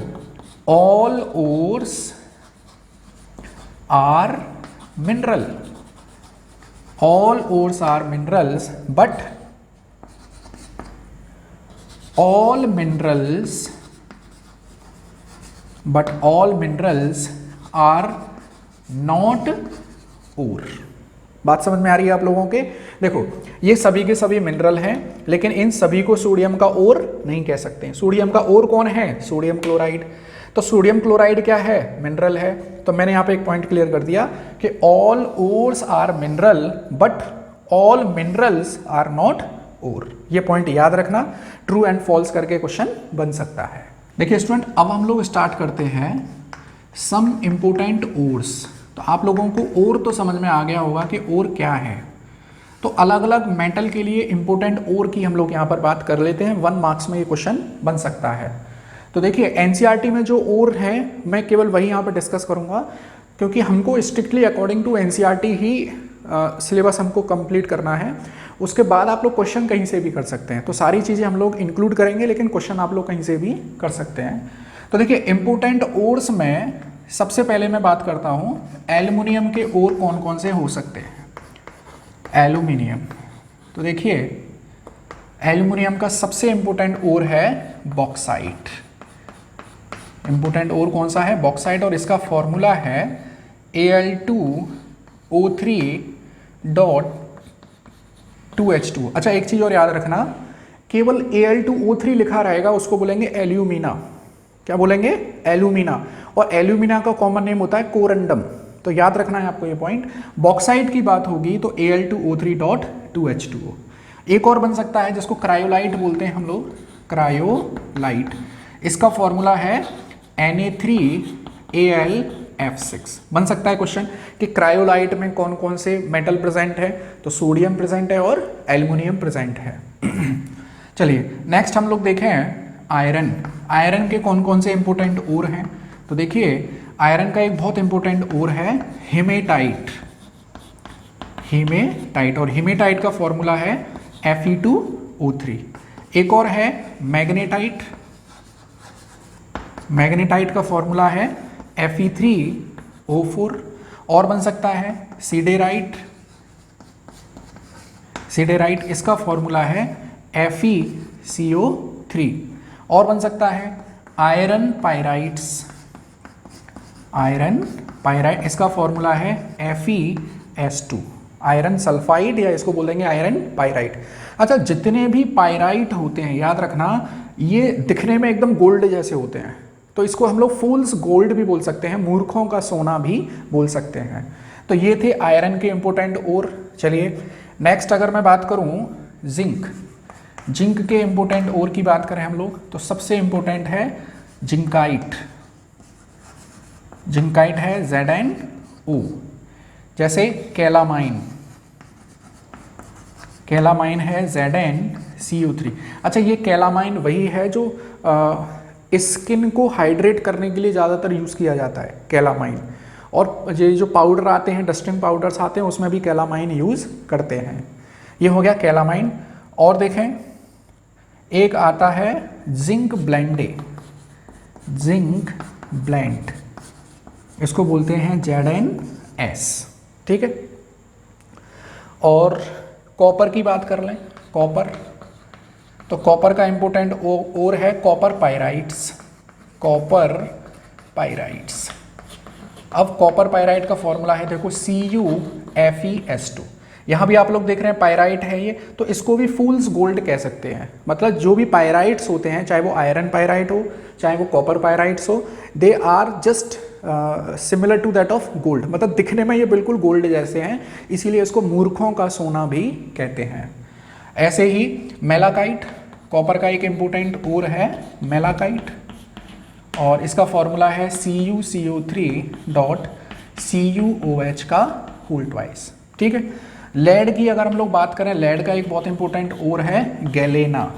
all ores are mineral, all ores are minerals, but all minerals are not ore। बात समझ में आ रही है आप लोगों के? देखो ये सभी के सभी मिनरल हैं, लेकिन इन सभी को सोडियम का ओर नहीं कह सकते। सोडियम का ओर कौन है? Sodium chloride. तो सोडियम क्लोराइड क्या है? मिनरल है। तो मैंने यहाँ पे एक पॉइंट क्लियर कर दिया कि all ores are mineral but all minerals are not ore. ये पॉइंट याद रखना, ट्रू एंड फॉल्स करके क्वेश्चन बन सकता है। देखिए स्टूडेंट, अब हम लोग स्टार्ट करते हैं सम इम्पोर्टेंट ओर्स। तो आप लोगों को ओर तो समझ में आ गया होगा कि ओर क्या है। तो अलग अलग मेटल के लिए इंपॉर्टेंट ओर की हम लोग यहाँ पर बात कर लेते हैं। 1 मार्क्स में ये क्वेश्चन बन सकता है। तो देखिए एनसीईआरटी में जो ओर है मैं केवल वही यहाँ पर डिस्कस करूँगा, क्योंकि हमको स्ट्रिक्टली अकॉर्डिंग टू एनसीईआरटी ही सिलेबस हमको कंप्लीट करना है। उसके बाद आप लोग क्वेश्चन कहीं से भी कर सकते हैं। तो सारी चीज़ें हम लोग इंक्लूड करेंगे, लेकिन क्वेश्चन आप लोग कहीं से भी कर सकते हैं। तो देखिए इंपोर्टेंट ओर्स में सबसे पहले मैं बात करता हूँ एल्युमिनियम के ओर कौन कौन से हो सकते हैं। एल्युमिनियम, तो देखिए एल्युमिनियम का सबसे इंपॉर्टेंट ओर है बॉक्साइट। इंपॉर्टेंट ओर कौन सा है? बॉक्साइट, और इसका फॉर्मूला है Al2O3.2H2। अच्छा एक चीज़ और याद रखना, केवल Al2O3 लिखा रहेगा उसको बोलेंगे एल्यूमिना। क्या बोलेंगे? एल्यूमिना। और एल्यूमिना का कॉमन नेम होता है कोरंडम। तो याद रखना है आपको ये पॉइंट। बॉक्साइट की बात होगी तो Al2O3.2H2O। एक और बन सकता है जिसको क्रायोलाइट बोलते हैं हम लोग, क्रायोलाइट। इसका फॉर्मूला है Na3Al(F6)। बन सकता है क्वेश्चन कि क्रायोलाइट में कौन कौन से मेटल प्रेजेंट है? तो सोडियम प्रेजेंट है और एल्युमिनियम प्रेजेंट है। चलिए नेक्स्ट हम लोग देखें आयरन। आयरन के कौन कौन से इंपॉर्टेंट ओर हैं? तो देखिए आयरन का एक बहुत इंपॉर्टेंट ओर है हेमेटाइट। हेमेटाइट, और हेमेटाइट का फॉर्मूला है Fe2O3। एक और है मैग्नेटाइट। मैग्नेटाइट का फॉर्मूला है Fe3O4। और बन सकता है सीडेराइट। सीडेराइट, इसका फॉर्मूला है FeCO3। और बन सकता है आयरन पायराइट्स। आयरन पायराइट, इसका फॉर्मूला है FeS2। आयरन सल्फाइड या इसको बोलेंगे आयरन पायराइट। अच्छा जितने भी पायराइट होते हैं याद रखना ये दिखने में एकदम गोल्ड जैसे होते हैं, तो इसको हम लोग फूल्स गोल्ड भी बोल सकते हैं, मूर्खों का सोना भी बोल सकते हैं। तो ये थे आयरन के इंपॉर्टेंट ओर। चलिए नेक्स्ट अगर मैं बात करूं जिंक। जिंक के इंपॉर्टेंट ओर की बात करें हम लोग तो सबसे इंपॉर्टेंट है जिंकाइट। जिंकाइट है ZnO। जैसे कैलामाइन, कैलामाइन है ZnCO3। अच्छा, ये कैलामाइन वही है जो स्किन को हाइड्रेट करने के लिए ज़्यादातर यूज़ किया जाता है, कैलामाइन। और ये जो पाउडर आते हैं, डस्टिंग पाउडर्स आते हैं, उसमें भी कैलामाइन यूज़ करते हैं। ये हो गया कैलामाइन। और देखें, एक आता है जिंक ब्लेंडे, जिंक ब्लेंड, इसको बोलते हैं ZnS, ठीक है। और कॉपर की बात कर लें, कॉपर, तो कॉपर का इंपॉर्टेंट ओर है कॉपर पायराइट्स, कॉपर पायराइट्स। अब कॉपर पायराइट का फॉर्मूला है देखो CuFeS2। यहाँ भी आप लोग देख रहे हैं पायराइट है ये, तो इसको भी फूल्स गोल्ड कह सकते हैं। मतलब जो भी पायराइट्स होते हैं, चाहे वो आयरन पायराइट हो चाहे वो कॉपर पायराइट्स हो, they are just similar to that of gold. मतलब दिखने में ये बिल्कुल गोल्ड जैसे हैं, इसीलिए इसको मूर्खों का सोना भी कहते हैं। ऐसे ही मेलाकाइट, कॉपर का एक इम्पोर्टेंट ओर है मेलाकाइट, और इसका फॉर्मूला है CuCO3.CuOH का होल ट्वाइस, ठीक है। लेड की अगर हम लोग बात करें, लेड का एक बहुत इंपॉर्टेंट ओर है गैलेना,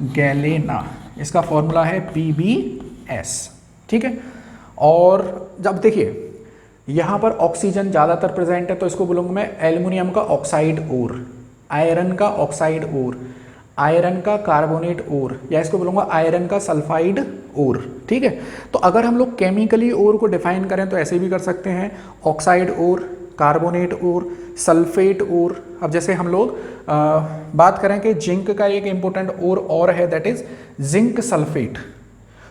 गैलेना, इसका फॉर्मूला है PbS, ठीक है। और जब देखिए यहाँ पर ऑक्सीजन ज़्यादातर प्रेजेंट है, तो इसको बोलूँगा मैं एल्युमिनियम का ऑक्साइड ओर, आयरन का ऑक्साइड ओर, आयरन का कार्बोनेट ओर, या इसको बोलूँगा आयरन का सल्फाइड ओर, ठीक है। तो अगर हम लोग केमिकली ओर को डिफाइन करें तो ऐसे भी कर सकते हैं, ऑक्साइड ओर, कार्बोनेट ओर, सल्फेट ओर। अब जैसे हम लोग बात करें कि जिंक का एक इंपॉर्टेंट ओर और है, दैट इज जिंक सल्फेट,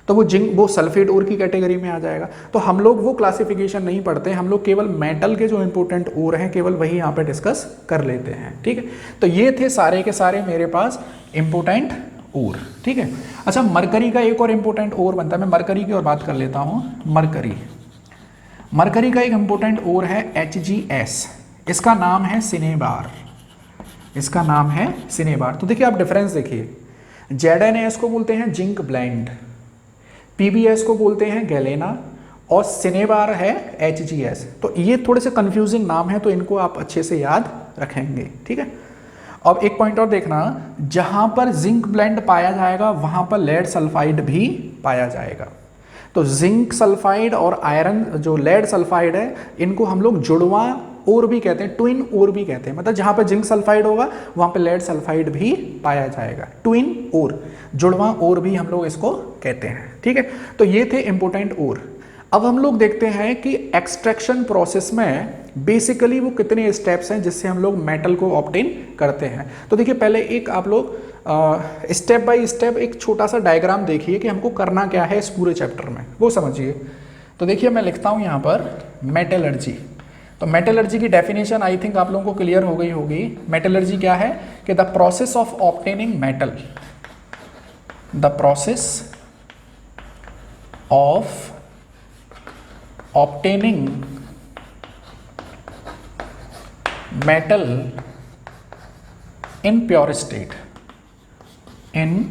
तो वो जिंक वो सल्फेट ओर की कैटेगरी में आ जाएगा। तो हम लोग वो क्लासिफिकेशन नहीं पढ़ते, हम लोग केवल मेटल के जो इंपॉर्टेंट ओर हैं केवल वही यहाँ पे डिस्कस कर लेते हैं, ठीक है। तो ये थे सारे के सारे मेरे पास इंपॉर्टेंट ओर, ठीक है। अच्छा, मरकरी का एक और इंपॉर्टेंट ओर बनता है, मैं मरकरी की और बात कर लेता हूँ। मरकरी, मरकरी का एक इंपॉर्टेंट ओर है HgS, इसका नाम है सिनेबार, इसका नाम है सिनेबार। तो देखिए आप डिफरेंस देखिए, ZnS को बोलते हैं जिंक ब्लेंड, PbS को बोलते हैं गैलेना, और सिनेबार है HgS। तो ये थोड़े से कंफ्यूजिंग नाम है, तो इनको आप अच्छे से याद रखेंगे, ठीक है। अब एक पॉइंट और देखना, जहां पर जिंक ब्लेंड पाया जाएगा वहां पर लेड सल्फाइड भी पाया जाएगा। तो जिंक सल्फाइड और आयरन जो लेड सल्फाइड है, इनको हम लोग जुड़वा ओर भी कहते हैं, ट्विन ओर भी कहते हैं। मतलब जहां पर जिंक सल्फाइड होगा वहां पर लेड सल्फाइड भी पाया जाएगा, ट्विन ओर, जुड़वा ओर भी हम लोग इसको कहते हैं, ठीक है। तो ये थे इंपॉर्टेंट ओर। अब हम लोग देखते हैं कि एक्सट्रैक्शन प्रोसेस में बेसिकली वो कितने स्टेप्स हैं जिससे हम लोग मेटल को ऑब्टेन करते हैं। तो देखिए पहले एक आप लोग स्टेप बाय स्टेप एक छोटा सा डायग्राम देखिए कि हमको करना क्या है इस पूरे चैप्टर में, वो समझिए। तो देखिए मैं लिखता हूँ यहाँ पर मेटलर्जी। तो मेटलर्जी की डेफिनेशन आई थिंक आप लोगों को क्लियर हो गई होगी। मेटलर्जी क्या है कि the process of obtaining metal, the process of obtaining metal in pure state, in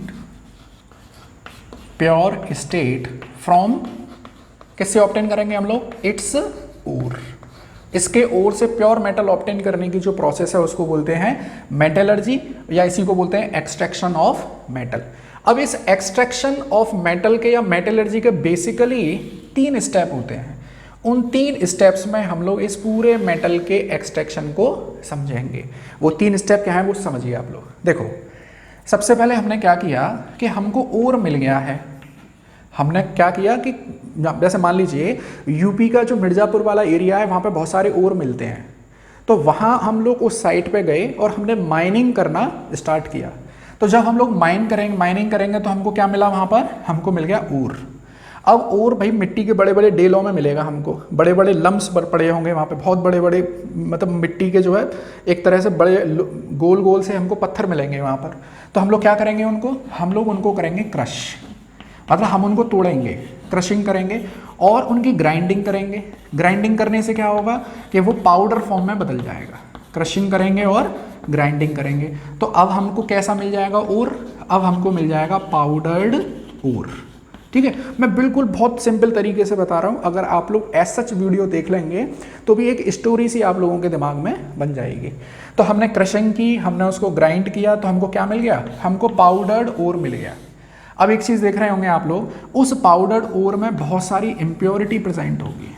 pure state from, किससे ऑब्टेन करेंगे हम लोग, इट्स ओर। इसके ओर से प्योर मेटल ऑब्टेन करने की जो प्रोसेस है उसको बोलते हैं मेटलर्जी, या इसी को बोलते हैं एक्सट्रैक्शन ऑफ मेटल। अब इस एक्सट्रैक्शन ऑफ मेटल के या मेटलर्जी के बेसिकली 3 स्टेप होते हैं। उन 3 स्टेप्स में हम लोग इस पूरे मेटल के एक्सट्रैक्शन को समझेंगे। वो 3 स्टेप क्या है वो समझिए आप लोग। देखो सबसे पहले हमने क्या किया कि हमको ओर मिल गया है। हमने क्या किया कि जैसे मान लीजिए यूपी का जो मिर्ज़ापुर वाला एरिया है वहाँ पे बहुत सारे ओर मिलते हैं, तो वहाँ हम लोग उस साइट पे गए और हमने माइनिंग करना स्टार्ट किया। तो जब हम लोग माइनिंग करेंगे तो हमको क्या मिला, वहाँ पर हमको मिल गया ओर। अब ओर भाई मिट्टी के बड़े बड़े डेलों में मिलेगा हमको, बड़े बड़े लम्स पड़े होंगे वहाँ पे, बहुत बड़े बड़े मतलब मिट्टी के जो है एक तरह से बड़े गोल गोल से हमको पत्थर मिलेंगे वहाँ पर। तो हम लोग क्या करेंगे हम लोग उनको करेंगे क्रश, मतलब हम उनको तोड़ेंगे, क्रशिंग करेंगे और उनकी ग्राइंडिंग करेंगे। ग्राइंडिंग करने से क्या होगा कि वो पाउडर फॉर्म में बदल जाएगा। क्रशिंग करेंगे और ग्राइंडिंग करेंगे। तो अब हमको कैसा मिल जाएगा ओर, अब हमको मिल जाएगा पाउडर्ड ओर। ठीक है, मैं बिल्कुल बहुत सिंपल तरीके से बता रहा हूँ, अगर आप लोग एज सच वीडियो देख लेंगे तो भी एक स्टोरी सी आप लोगों के दिमाग में बन जाएगी। तो हमने क्रशिंग की, हमने उसको ग्राइंड किया, तो हमको क्या मिल गया, हमको पाउडर्ड ओर मिल गया। अब एक चीज़ देख रहे होंगे आप लोग, उस पाउडर्ड ओर में बहुत सारी इम्प्योरिटी प्रेजेंट होगी,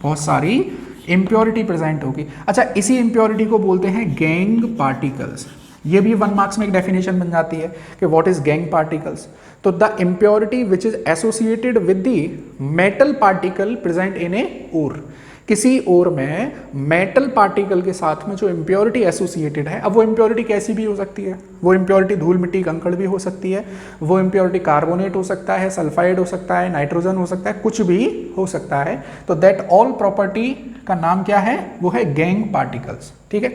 बहुत सारी इम्प्योरिटी प्रेजेंट होगी। अच्छा, इसी इम्प्योरिटी को बोलते हैं गैंग पार्टिकल्स। ये भी 1 मार्क्स में एक डेफिनेशन बन जाती है कि व्हाट इज गैंग पार्टिकल्स। तो the impurity which is associated with the metal particle present in a ore. किसी ओर में मेटल पार्टिकल के साथ में जो इम्प्योरिटी एसोसिएटेड है, अब वो इम्प्योरिटी कैसी भी हो सकती है, वो इम्प्योरिटी धूल मिट्टी कंकड़ भी हो सकती है, वो इम्प्योरिटी कार्बोनेट हो सकता है, सल्फाइड हो सकता है, नाइट्रोजन हो सकता है, कुछ भी हो सकता है। तो दैट ऑल प्रॉपर्टी का नाम क्या है, वो है गैंग पार्टिकल्स। ठीक है,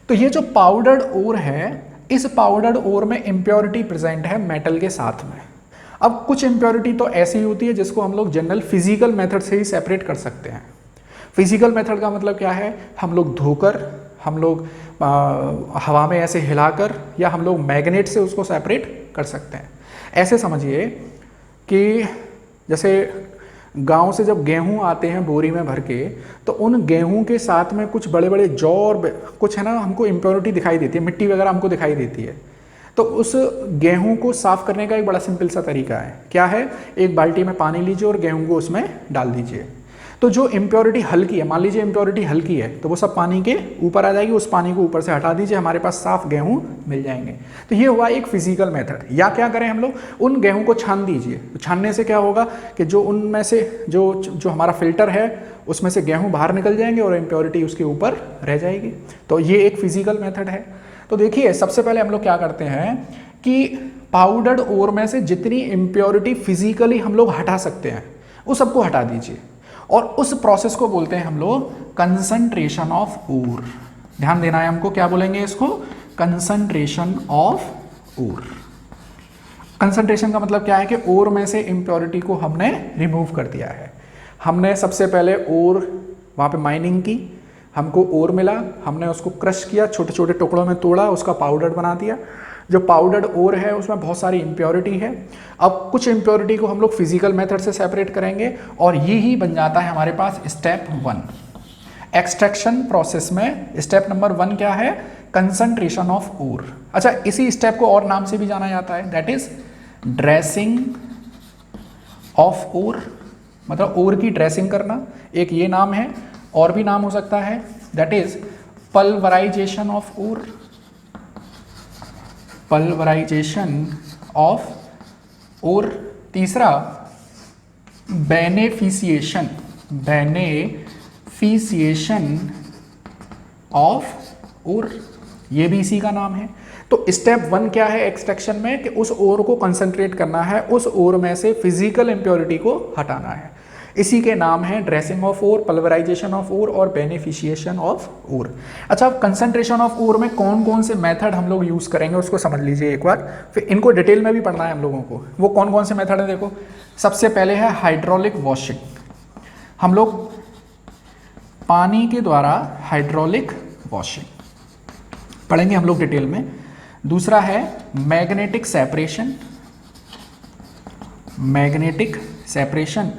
तो ये जो पाउडर्ड ओर है, इस पाउडर्ड ओर में इम्प्योरिटी प्रेजेंट है मेटल के साथ में। अब कुछ इम्प्योरिटी तो ऐसी होती है जिसको हम लोग जनरल फिजिकल मेथड से ही सेपरेट कर सकते हैं। फिजिकल मेथड का मतलब क्या है, हम लोग धोकर, हम लोग हवा में ऐसे हिलाकर, या हम लोग मैग्नेट से उसको सेपरेट कर सकते हैं। ऐसे समझिए कि जैसे गांव से जब गेहूं आते हैं बोरी में भर के, तो उन गेहूं के साथ में कुछ बड़े बड़े जौ और कुछ है ना, हमको इम्प्योरिटी दिखाई देती है, मिट्टी वगैरह हमको दिखाई देती है। तो उस गेहूं को साफ करने का एक बड़ा सिंपल सा तरीका है, क्या है, एक बाल्टी में पानी लीजिए और गेहूं को उसमें डाल दीजिए। तो जो इम्प्योरिटी हल्की है, मान लीजिए इम्प्योरिटी हल्की है, तो वो सब पानी के ऊपर आ जाएगी, उस पानी को ऊपर से हटा दीजिए, हमारे पास साफ गेहूं मिल जाएंगे। तो ये हुआ एक फिजिकल मेथड। या क्या करें हम लोग, उन गेहूं को छान दीजिए। तो छानने से क्या होगा कि जो उनमें से जो हमारा फिल्टर है उसमें से गेहूं बाहर निकल जाएंगे और इम्प्योरिटी उसके ऊपर रह जाएगी। तो ये एक फिजिकल मेथड है। तो देखिए, सबसे पहले हम लोग क्या करते हैं कि पाउडर्ड ओर में से जितनी इम्प्योरिटी फिजिकली हम लोग हटा सकते हैं वो सबको हटा दीजिए, और उस प्रोसेस को बोलते हैं हम लोग कंसंट्रेशन ऑफ ओर। ध्यान देना है हमको, क्या बोलेंगे इसको, कंसंट्रेशन ऑफ ओर। कंसंट्रेशन का मतलब क्या है कि ओर में से इम्प्योरिटी को हमने रिमूव कर दिया है। हमने सबसे पहले ओर वहाँ पे माइनिंग की, हमको ओर मिला, हमने उसको क्रश किया, छोटे छोटे टुकड़ों में तोड़ा, उसका पाउडर बना दिया। जो पाउडर्ड ओर है उसमें बहुत सारी इम्प्योरिटी है। अब कुछ इम्प्योरिटी को हम लोग फिजिकल मेथड से सेपरेट करेंगे, और यही बन जाता है हमारे पास स्टेप 1 एक्सट्रैक्शन प्रोसेस में। स्टेप नंबर 1 क्या है, कंसंट्रेशन ऑफ ओर। अच्छा, इसी स्टेप को और नाम से भी जाना जाता है, that is dressing of ore, मतलब ओर की ड्रेसिंग करना, एक ये नाम है। और भी नाम हो सकता है, that is pulverization of ore, pulverization of ore. तीसरा बेनेफिसिएशन, बेनेफिसिएशन ऑफ ओर, ये भी इसी का नाम है। तो स्टेप 1 क्या है एक्सट्रैक्शन में, कि उस ओर को कंसंट्रेट करना है, उस ओर में से फिजिकल इम्प्योरिटी को हटाना है। इसी के नाम है dressing of ore, pulverization of ore और बेनिफिशिएशन ऑफ ओर। अच्छा, अब कंसंट्रेशन ऑफ ओर में कौन कौन से मेथड हम लोग यूज़ करेंगे उसको समझ लीजिए एक बार, फिर इनको डिटेल में भी पढ़ना है हम लोगों को। वो कौन कौन से मेथड है, देखो। सबसे पहले है हाइड्रोलिक वॉशिंग, हम लोग पानी के द्वारा हाइड्रोलिक वॉशिंग पढ़ेंगे हम लोग डिटेल में। दूसरा है मैग्नेटिक सेपरेशन, मैग्नेटिक सेपरेशन।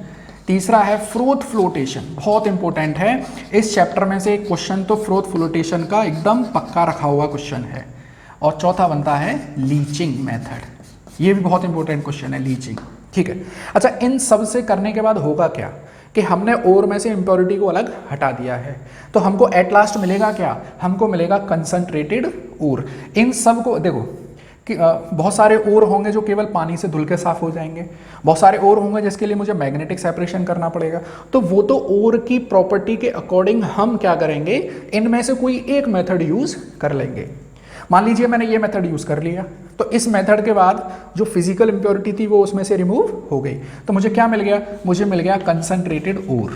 तीसरा है फ्रोथ फ्लोटेशन, बहुत इंपॉर्टेंट है इस चैप्टर में से एक क्वेश्चन तो फ्रोथ फ्लोटेशन का एकदम पक्का रखा हुआ क्वेश्चन है। और चौथा बनता है लीचिंग मेथड, ये भी बहुत इंपॉर्टेंट क्वेश्चन है, लीचिंग। ठीक है, अच्छा, इन सब से करने के बाद होगा क्या कि हमने ओर में से इम्प्योरिटी को अलग हटा दिया है, तो हमको एट लास्ट मिलेगा क्या, हमको मिलेगा कंसंट्रेटेड ओर। इन सब को देखो कि बहुत सारे ओर होंगे जो केवल पानी से धुल के साफ हो जाएंगे, बहुत सारे ओर होंगे जिसके लिए मुझे मैग्नेटिक सेपरेशन करना पड़ेगा। तो वो तो ओर की प्रॉपर्टी के अकॉर्डिंग हम क्या करेंगे, इनमें से कोई एक मेथड यूज कर लेंगे। मान लीजिए मैंने ये मेथड यूज कर लिया, तो इस मेथड के बाद जो फिजिकल इंप्योरिटी थी वो उसमें से रिमूव हो गई, तो मुझे क्या मिल गया, मुझे मिल गया कंसंट्रेटेड ओर,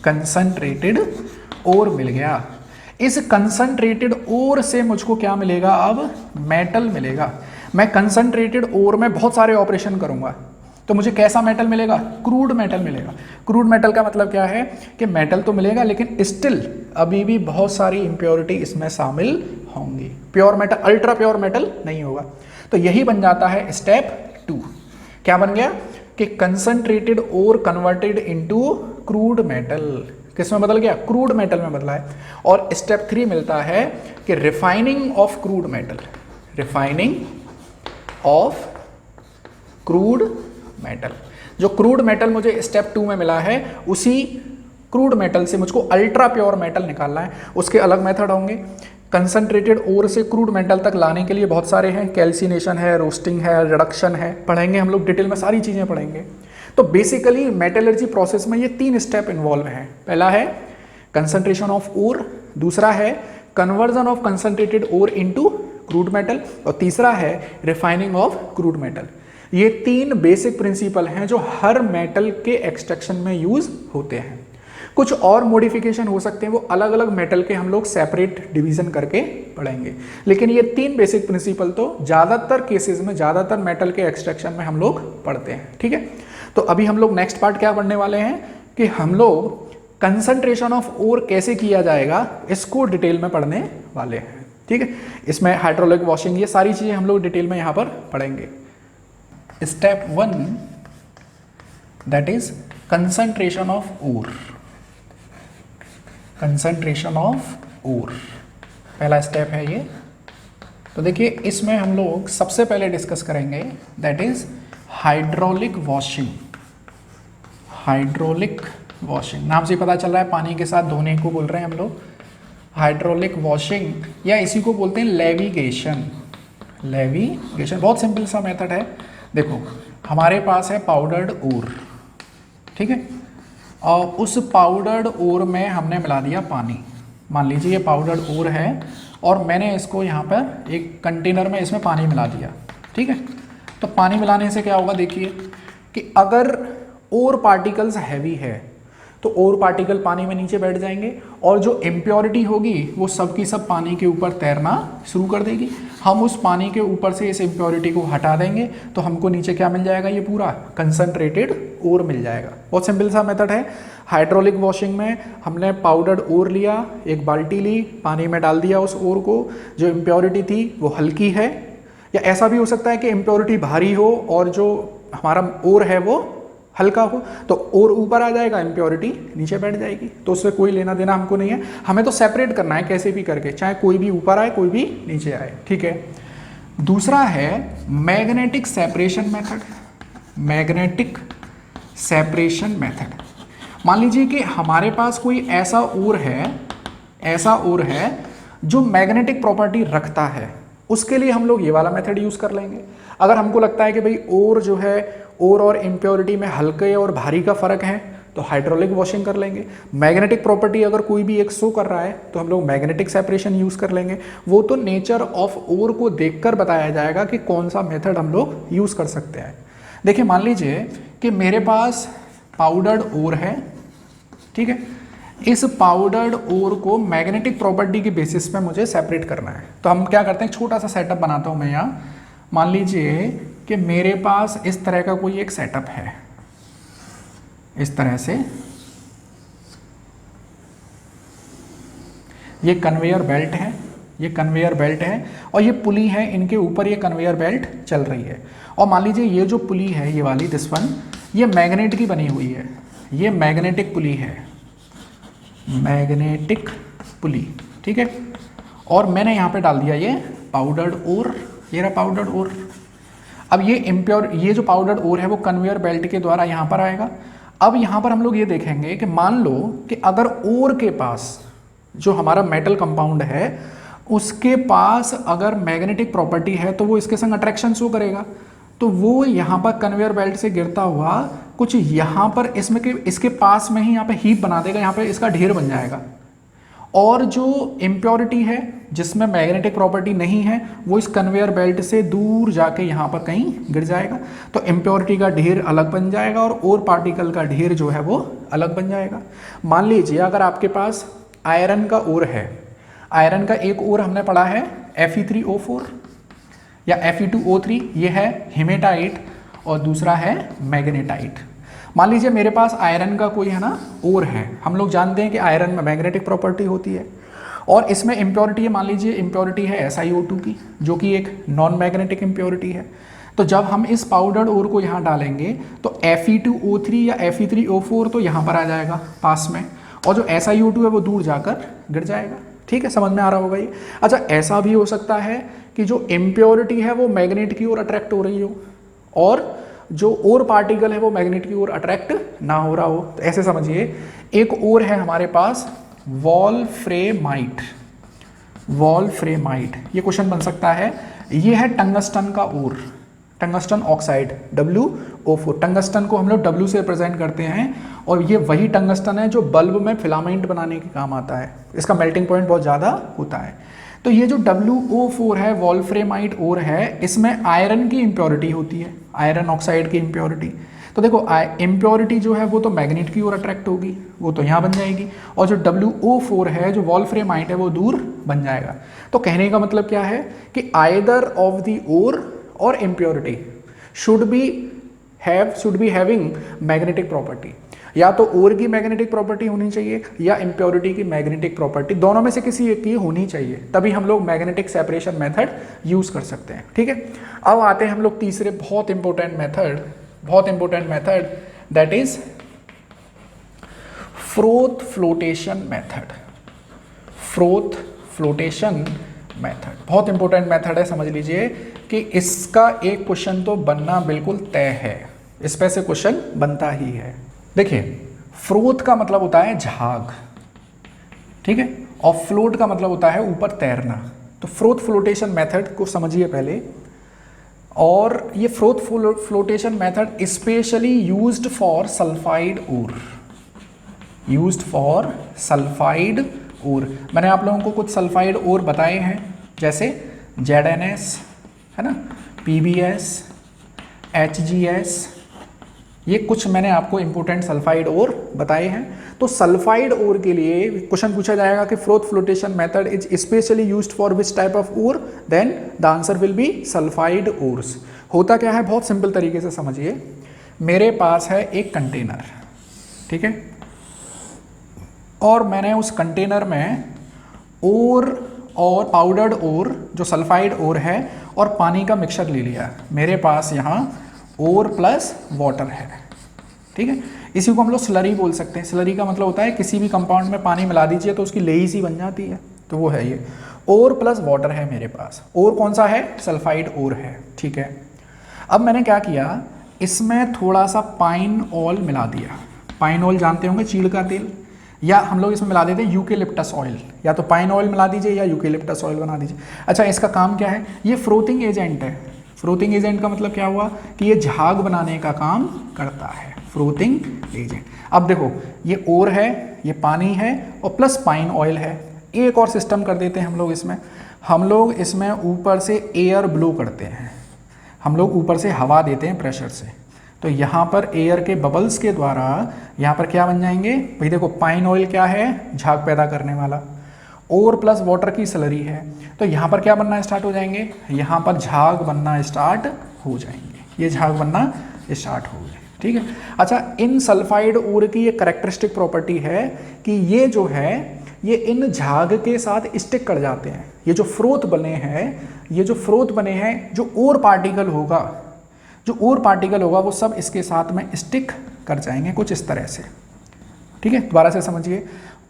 कंसंट्रेटेड ओर मिल गया। इस कंसंट्रेटेड ओर से मुझको क्या मिलेगा, अब मेटल मिलेगा। मैं कंसंट्रेटेड ओर में बहुत सारे ऑपरेशन करूंगा, तो मुझे कैसा मेटल मिलेगा? क्रूड मेटल मिलेगा। क्रूड मेटल का मतलब क्या है कि मेटल तो मिलेगा लेकिन स्टिल अभी भी बहुत सारी इम्प्योरिटी इसमें शामिल होंगी, pure metal, ultra pure metal नहीं होगा। तो यही बन जाता है स्टेप 2। क्या बन गया कि कंसंट्रेटेड और कन्वर्टेड इनटू क्रूड मेटल। किस में बदल गया? क्रूड मेटल में बदला है। और स्टेप 3 मिलता है कि refining of crude metal, refining of crude metal. जो क्रूड मेटल मुझे स्टेप 2 में मिला है उसी क्रूड मेटल से मुझको अल्ट्रा प्योर मेटल निकालना है। उसके अलग मेथड होंगे। कंसंट्रेटेड ओर से क्रूड मेटल तक लाने के लिए बहुत सारे हैं, कैल्सिनेशन है, रोस्टिंग है, रिडक्शन है, पढ़ेंगे हम लोग डिटेल में, सारी चीज़ें पढ़ेंगे। तो बेसिकली मेटलर्जी प्रोसेस में ये 3 स्टेप इन्वॉल्व हैं। पहला है कंसंट्रेशन ऑफ ओर, दूसरा है conversion of concentrated ore into crude metal, और तीसरा है रिफाइनिंग ऑफ क्रूड मेटल। ये 3 बेसिक प्रिंसिपल हैं जो हर मेटल के एक्सट्रैक्शन में यूज होते हैं। कुछ और मॉडिफिकेशन हो सकते हैं, वो अलग अलग मेटल के हम लोग सेपरेट डिवीजन करके पढ़ेंगे, लेकिन ये 3 बेसिक प्रिंसिपल तो ज़्यादातर केसेस में, ज़्यादातर मेटल के एक्सट्रैक्शन में हम लोग पढ़ते हैं। ठीक है, तो अभी हम लोग नेक्स्ट पार्ट क्या पढ़ने वाले हैं कि हम लोग कंसंट्रेशन ऑफ ओर कैसे किया जाएगा, इसको डिटेल में पढ़ने वाले हैं। ठीक है, इसमें हाइड्रोलिक वॉशिंग, ये सारी चीज़ें हम लोग डिटेल में यहाँ पर पढ़ेंगे। Step 1 that is concentration of ore, concentration of ore पहला स्टेप है ये। तो देखिए इसमें हम लोग सबसे पहले डिस्कस करेंगे that is hydraulic washing. Hydraulic washing नाम से पता चल रहा है पानी के साथ धोने को बोल रहे हैं हम लोग, हाइड्रोलिक वॉशिंग, या इसी को बोलते हैं लेविगेशन। लेविगेशन बहुत सिंपल सा मेथड है। देखो हमारे पास है पाउडर्ड ओर, ठीक है, और उस पाउडर्ड ओर में हमने मिला दिया पानी। मान लीजिए ये पाउडर्ड ओर है और मैंने इसको यहाँ पर एक कंटेनर में इसमें पानी मिला दिया। ठीक है, तो पानी मिलाने से क्या होगा, देखिए कि अगर ओर पार्टिकल्स हैवी है तो ओर पार्टिकल पानी में नीचे बैठ जाएंगे और जो इम्प्योरिटी होगी वो सब की सब पानी के ऊपर तैरना शुरू कर देगी। हम उस पानी के ऊपर से इस इम्प्योरिटी को हटा देंगे तो हमको नीचे क्या मिल जाएगा, ये पूरा कंसंट्रेटेड ओर मिल जाएगा। बहुत सिंपल सा मेथड है। हाइड्रोलिक वॉशिंग में हमने पाउडर्ड ओर लिया, एक बाल्टी ली, पानी में डाल दिया उस ओर को, जो इम्प्योरिटी थी वो हल्की है, या ऐसा भी हो सकता है कि इम्प्योरिटी भारी हो और जो हमारा ओर है वो हल्का हो, तो और ऊपर आ जाएगा, इम्प्योरिटी नीचे बैठ जाएगी। तो उससे कोई लेना देना हमको नहीं है, हमें तो सेपरेट करना है कैसे भी करके, चाहे कोई भी ऊपर आए कोई भी नीचे आए। ठीक है, दूसरा है magnetic separation method. Magnetic separation method, मान लीजिए कि हमारे पास कोई ऐसा ओर है जो मैग्नेटिक प्रॉपर्टी रखता है, उसके लिए हम लोग ये वाला मेथड यूज कर लेंगे। अगर हमको लगता है कि भाई ओर जो है, ओर और इम्प्योरिटी में हल्के और भारी का फर्क है, तो हाइड्रोलिक वॉशिंग कर लेंगे। मैग्नेटिक प्रॉपर्टी अगर कोई भी एक शो कर रहा है तो हम लोग मैग्नेटिक सेपरेशन यूज कर लेंगे। वो तो नेचर ऑफ ओर को देखकर बताया जाएगा कि कौन सा मेथड हम लोग यूज कर सकते हैं। देखिए मान लीजिए कि मेरे पास पाउडर्ड ओर है, ठीक है, इस पाउडर्ड ओर को मैग्नेटिक प्रॉपर्टी के बेसिस पे मुझे सेपरेट करना है। तो हम क्या करते हैं, छोटा सा सेटअप बनाता हूं मैं यहाँ। मान लीजिए कि मेरे पास इस तरह का कोई एक सेटअप है, इस तरह से ये कन्वेयर बेल्ट है, ये कन्वेयर बेल्ट है और ये पुली है, इनके ऊपर ये कन्वेयर बेल्ट चल रही है। और मान लीजिए ये जो पुली है, ये वाली दिस वन, ये मैग्नेट की बनी हुई है, ये मैग्नेटिक पुली है, मैग्नेटिक पुली। ठीक है, और मैंने यहाँ पे डाल दिया ये पाउडर्ड ओर, ये रहा पाउडर्ड ओर। अब ये जो पाउडर्ड ओर है वो कन्वेयर बेल्ट के द्वारा यहाँ पर आएगा। अब यहाँ पर हम लोग ये देखेंगे कि मान लो कि अगर ओर के पास जो हमारा मेटल कंपाउंड है उसके पास अगर मैग्नेटिक प्रॉपर्टी है तो वो इसके संग अट्रैक्शन शो करेगा, तो वो यहाँ पर कन्वेयर बेल्ट से गिरता हुआ कुछ यहाँ पर इसके पास में ही यहाँ पे हीप बना देगा, यहाँ पे इसका ढेर बन जाएगा। और जो इम्प्योरिटी है जिसमें मैग्नेटिक प्रॉपर्टी नहीं है वो इस कन्वेयर बेल्ट से दूर जाके यहाँ पर कहीं गिर जाएगा, तो इम्प्योरिटी का ढेर अलग बन जाएगा और ओर पार्टिकल का ढेर जो है वो अलग बन जाएगा। मान लीजिए अगर आपके पास आयरन का ओर है, आयरन का एक ओर हमने पढ़ा है Fe3O4 या Fe2O3, ये है हेमेटाइट, और दूसरा है मैग्नेटाइट। मान लीजिए मेरे पास आयरन का कोई है ना ओर है, हम लोग जानते हैं कि आयरन में मैग्नेटिक प्रॉपर्टी होती है और इसमें इम्प्योरिटी है, मान लीजिए इम्प्योरिटी है SiO2 की जो कि एक नॉन मैग्नेटिक इम्प्योरिटी है। तो जब हम इस पाउडर्ड ओर को यहाँ डालेंगे तो Fe2O3 या Fe3O4 तो यहाँ पर आ जाएगा पास में, और जो SiO2 है वो दूर जाकर गिर जाएगा। ठीक है, समझ में आ रहा होगा ये। अच्छा, ऐसा भी हो सकता है कि जो इम्प्योरिटी है वो मैग्नेट की ओर अट्रैक्ट हो रही हो और जो ओर पार्टिकल है वो मैग्नेट की ओर अट्रैक्ट ना हो रहा हो। तो ऐसे समझिए, एक ओर है हमारे पास वॉल्फ्रेमाइट, वॉल्फ्रेमाइट, ये क्वेश्चन बन सकता है। ये है टंगस्टन का ओर, टंगस्टन ऑक्साइड WO4। टंगस्टन को हम लोग W से रिप्रेजेंट करते हैं और ये वही टंगस्टन है जो बल्ब में फिलामेंट बनाने के काम आता है, इसका मेल्टिंग पॉइंट बहुत ज़्यादा होता है। तो ये जो WO4 है, वॉल्फ्रेमाइट ओर है, इसमें आयरन की इम्प्योरिटी होती है, आयरन ऑक्साइड की इम्प्योरिटी। तो देखो इम्प्योरिटी जो है वो तो मैग्नेट की ओर अट्रैक्ट होगी, वो तो यहाँ बन जाएगी, और जो WO4 है जो वॉल्फ्रेमाइट है वो दूर बन जाएगा। तो कहने का मतलब क्या है कि आइदर ऑफ द ओर और impurity should be having magnetic property, या तो ओर की मैग्नेटिक प्रॉपर्टी होनी चाहिए या इम्प्योरिटी की मैग्नेटिक प्रॉपर्टी, दोनों में से किसी एक की होनी चाहिए, तभी हम लोग मैग्नेटिक सेपरेशन मेथड यूज कर सकते हैं। ठीक है, अब आते हैं हम लोग तीसरे बहुत important method, that is froth flotation method. Froth flotation method बहुत इंपॉर्टेंट मेथड है, समझ लीजिए कि इसका एक क्वेश्चन तो बनना बिल्कुल तय है, इस पे से क्वेश्चन बनता ही है। देखिए, फ्रोथ का मतलब होता है झाग, ठीक है, और फ्लोट का मतलब होता है ऊपर तैरना। तो फ्रोथ फ्लोटेशन मेथड को समझिए पहले, और ये froth flotation method specially used for sulphide ore, used for sulphide ore. मैंने आप लोगों को कुछ सल्फाइड ओर बताए हैं, जैसे ZnS है ना, PbS, HgS, ये कुछ मैंने आपको इंपॉर्टेंट सल्फाइड ओर बताए हैं। तो सल्फाइड ओर के लिए क्वेश्चन पूछा जाएगा कि froth flotation method is specially used for which type of ore, then the answer will be sulphide ores. होता क्या है, बहुत सिंपल तरीके से समझिए। मेरे पास है एक कंटेनर, ठीक है, और मैंने उस कंटेनर में ओर और पाउडर्ड ओर जो सल्फाइड ओर है और पानी का मिक्सचर ले लिया। मेरे पास यहाँ ओर प्लस वाटर है, ठीक है, इसी को हम लोग स्लरी बोल सकते हैं। स्लरी का मतलब होता है किसी भी कंपाउंड में पानी मिला दीजिए तो उसकी लेई सी बन जाती है, तो वो है ये ओर प्लस वाटर है मेरे पास। ओर कौन सा है, सल्फाइड ओर है, ठीक है। अब मैंने क्या किया, इसमें थोड़ा सा पाइन ऑयल मिला दिया। पाइन ऑयल जानते होंगे, चीड़ का तेल, या हम लोग इसमें मिला देते हैं यूकेलिप्टस ऑयल, या तो पाइन ऑयल मिला दीजिए या यूकेलिप्टस ऑयल बना दीजिए। अच्छा, इसका काम क्या है, ये फ्रोथिंग एजेंट है। फ्रोथिंग एजेंट का मतलब क्या हुआ कि ये झाग बनाने का काम करता है, फ्रोथिंग एजेंट। अब देखो, ये ओर है, ये पानी है और प्लस पाइन ऑयल है। एक और सिस्टम कर देते हैं हम लोग इसमें ऊपर से एयर ब्लो करते हैं, हम लोग ऊपर से हवा देते हैं प्रेशर से। तो यहाँ पर एयर के बबल्स के द्वारा यहाँ पर क्या बन जाएंगे भाई, देखो पाइन ऑयल क्या है, झाग पैदा करने वाला, ओर प्लस वाटर की स्लरी है, तो यहाँ पर क्या बनना स्टार्ट हो जाएंगे, यहाँ पर झाग बनना स्टार्ट हो जाएंगे, ये झाग बनना स्टार्ट हो गए, ठीक है। अच्छा, इन सल्फाइड ओर की ये कैरेक्टरिस्टिक प्रॉपर्टी है कि ये जो है ये इन झाग के साथ स्टिक कर जाते हैं। ये जो फ्रोथ बने हैं, जो ओर पार्टिकल होगा वो सब इसके साथ में स्टिक कर जाएंगे कुछ इस तरह से, ठीक है। दोबारा से समझिए,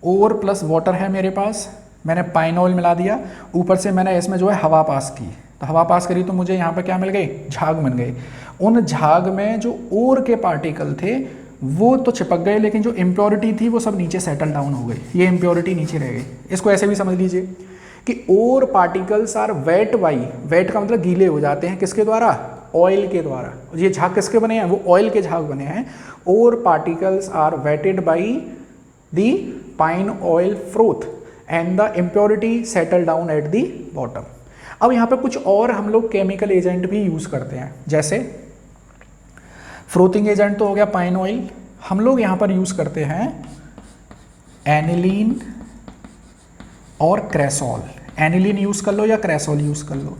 ओर प्लस वाटर है मेरे पास, मैंने पाइन ऑयल मिला दिया, ऊपर से मैंने इसमें जो है हवा पास की, तो हवा पास करी तो मुझे यहाँ पर क्या मिल गई, झाग बन गई। उन झाग में जो ओर के पार्टिकल थे वो तो चिपक गए, लेकिन जो इम्प्योरिटी थी वो सब नीचे सेटल डाउन हो गई, ये इम्प्योरिटी नीचे रह गई। इसको ऐसे भी समझ लीजिए कि ore particles are wet by, wet का मतलब गीले हो जाते हैं, किसके द्वारा, ऑयल के द्वारा। ये झाग किसके बने हैं, वो ऑयल के झाग बने हैं। Ore particles are wetted by the pine oil froth and the impurity settle down at the bottom. अब यहाँ पे कुछ और हम लोग केमिकल एजेंट भी यूज करते हैं, जैसे फ्रोथिंग एजेंट तो हो गया पाइन ऑयल, हम लोग यहाँ पर यूज करते हैं एनिलीन और क्रेसॉल। एनिलीन यूज कर लो या क्रेसॉल यूज कर लो।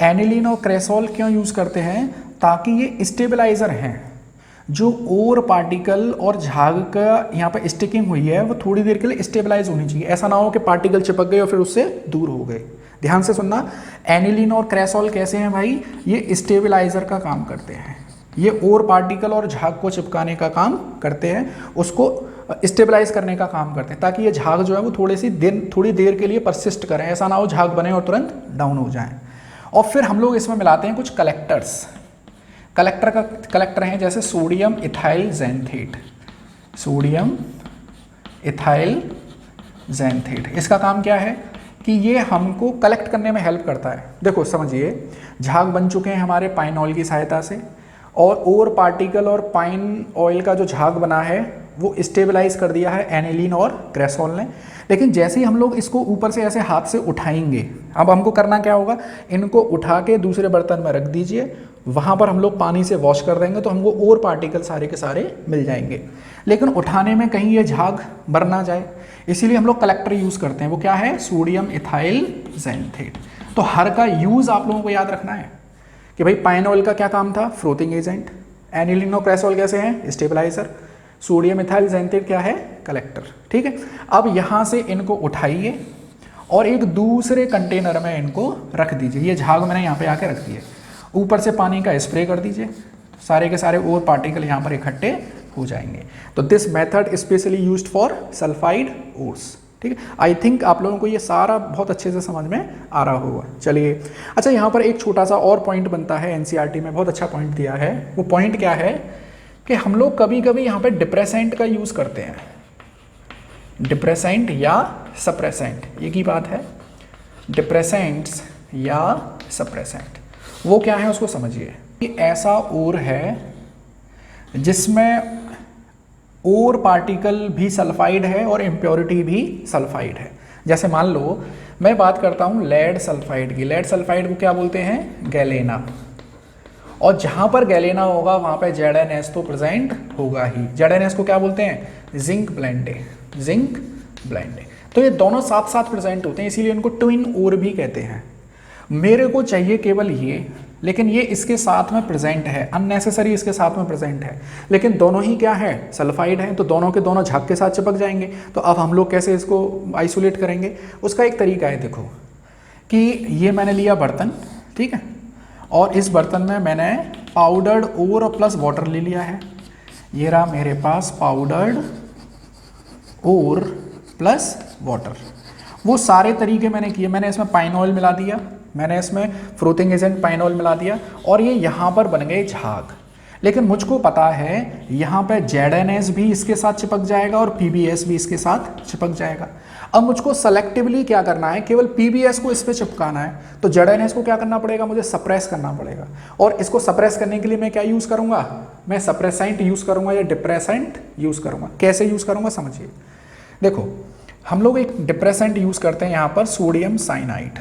एनिलीन और क्रेसॉल क्यों यूज करते हैं, ताकि ये स्टेबलाइज़र हैं। जो ओर पार्टिकल और झाग का यहाँ पर स्टिकिंग हुई है वो थोड़ी देर के लिए स्टेबलाइज होनी चाहिए, ऐसा ना हो कि पार्टिकल चिपक गए और फिर उससे दूर हो गए। ध्यान से सुनना, एनिलीन और क्रेसॉल कैसे हैं भाई, ये स्टेबलाइजर का काम करते हैं। ये ओर पार्टिकल और झाग को चिपकाने का काम करते हैं, उसको स्टेबलाइज करने का काम करते हैं, ताकि ये झाग जो है वो थोड़ी देर के लिए परसिस्ट करें, ऐसा ना हो झाग बने और तुरंत डाउन हो जाए। और फिर हम लोग इसमें मिलाते हैं कुछ कलेक्टर्स। कलेक्टर हैं जैसे सोडियम इथाइल ज़ैंथेट, सोडियम इथाइल ज़ैंथेट। इसका काम क्या है कि ये हमको कलेक्ट करने में हेल्प करता है। देखो समझिए, झाग बन चुके हैं हमारे पाइन ऑयल की सहायता से, और ओर पार्टिकल और पाइन ऑयल का जो झाग बना है वो स्टेबलाइज कर दिया है एनिलीन और क्रेसॉल ने। लेकिन जैसे ही हम लोग इसको ऊपर से ऐसे हाथ से उठाएंगे, अब हमको करना क्या होगा, इनको उठा के दूसरे बर्तन में रख दीजिए, वहाँ पर हम लोग पानी से वॉश कर देंगे तो हमको और पार्टिकल सारे के सारे मिल जाएंगे। लेकिन उठाने में कहीं ये झाग भर ना जाए, इसीलिए हम लोग कलेक्टर यूज़ करते हैं। वो क्या है, सोडियम इथाइल ज़ैंथेट। तो हर का यूज़ आप लोगों को याद रखना है कि भाई पाइन ऑयल का क्या काम था, फ्रोथिंग एजेंट। एनिलीन और क्रेसॉल कैसे हैं, स्टेबलाइजर। सोडियम इथाइल ज़ैंथेट क्या है, कलेक्टर। ठीक है, अब यहाँ से इनको उठाइए और एक दूसरे कंटेनर में इनको रख दीजिए। ये झाग मैंने यहाँ पे आके रख दिए, ऊपर से पानी का स्प्रे कर दीजिए, सारे के सारे और पार्टिकल यहाँ पर इकट्ठे हो जाएंगे। तो this method specially used for sulphide ores. ठीक है, आई थिंक आप लोगों को ये सारा बहुत अच्छे से समझ में आ रहा होगा। चलिए, अच्छा यहाँ पर एक छोटा सा और पॉइंट बनता है, एनसीईआरटी में बहुत अच्छा पॉइंट दिया है। वो पॉइंट क्या है कि हम लोग कभी कभी यहाँ पे डिप्रेसेंट का यूज़ करते हैं, डिप्रेसेंट या सप्रेसेंट, एक ही बात है, डिप्रेसेंट्स या सप्रेसेंट। वो क्या है उसको समझिए कि ऐसा ओर है जिसमें ओर पार्टिकल भी सल्फाइड है और इम्प्योरिटी भी सल्फाइड है। जैसे मान लो मैं बात करता हूँ लेड सल्फाइड की, लेड सल्फाइड को क्या बोलते हैं, गैलेना। और जहाँ पर गैलेना होगा वहाँ पे ZnS तो प्रेजेंट होगा ही। ZnS को क्या बोलते हैं, जिंक ब्लेंडे, जिंक ब्लेंडे। तो ये दोनों साथ साथ प्रेजेंट होते हैं, इसीलिए इनको ट्विन ओर भी कहते हैं। मेरे को चाहिए केवल ये, लेकिन ये इसके साथ में प्रेजेंट है, अननेसेसरी इसके साथ में प्रेजेंट है, लेकिन दोनों ही क्या है, सल्फाइड है, तो दोनों के दोनों झाग के साथ चिपक जाएंगे। तो अब हम लोग कैसे इसको आइसोलेट करेंगे, उसका एक तरीका है। देखो कि ये मैंने लिया बर्तन, ठीक है, और इस बर्तन में मैंने पाउडर्ड ओर प्लस वाटर ले लिया है। ये रहा मेरे पास पाउडर्ड ओर प्लस वाटर। वो सारे तरीके मैंने किए, मैंने इसमें पाइन ऑयल मिला दिया, मैंने इसमें फ्रोथिंग एजेंट पाइन ऑयल मिला दिया, और ये यहाँ पर बन गए झाग। लेकिन मुझको पता है यहाँ पे ZnS भी इसके साथ चिपक जाएगा और PbS भी इसके साथ चिपक जाएगा। अब मुझको सेलेक्टिवली क्या करना है, केवल PbS को इस पर चिपकाना है, तो ZnS को क्या करना पड़ेगा, मुझे सप्रेस करना पड़ेगा। और इसको सप्रेस करने के लिए मैं क्या यूज़ करूँगा, मैं सप्रेसेंट यूज़ करूँगा या डिप्रेसेंट यूज़ करूँगा। कैसे यूज़ करूँगा समझिए, देखो हम लोग एक डिप्रेसेंट यूज़ करते हैं यहाँ पर सोडियम साइनाइड,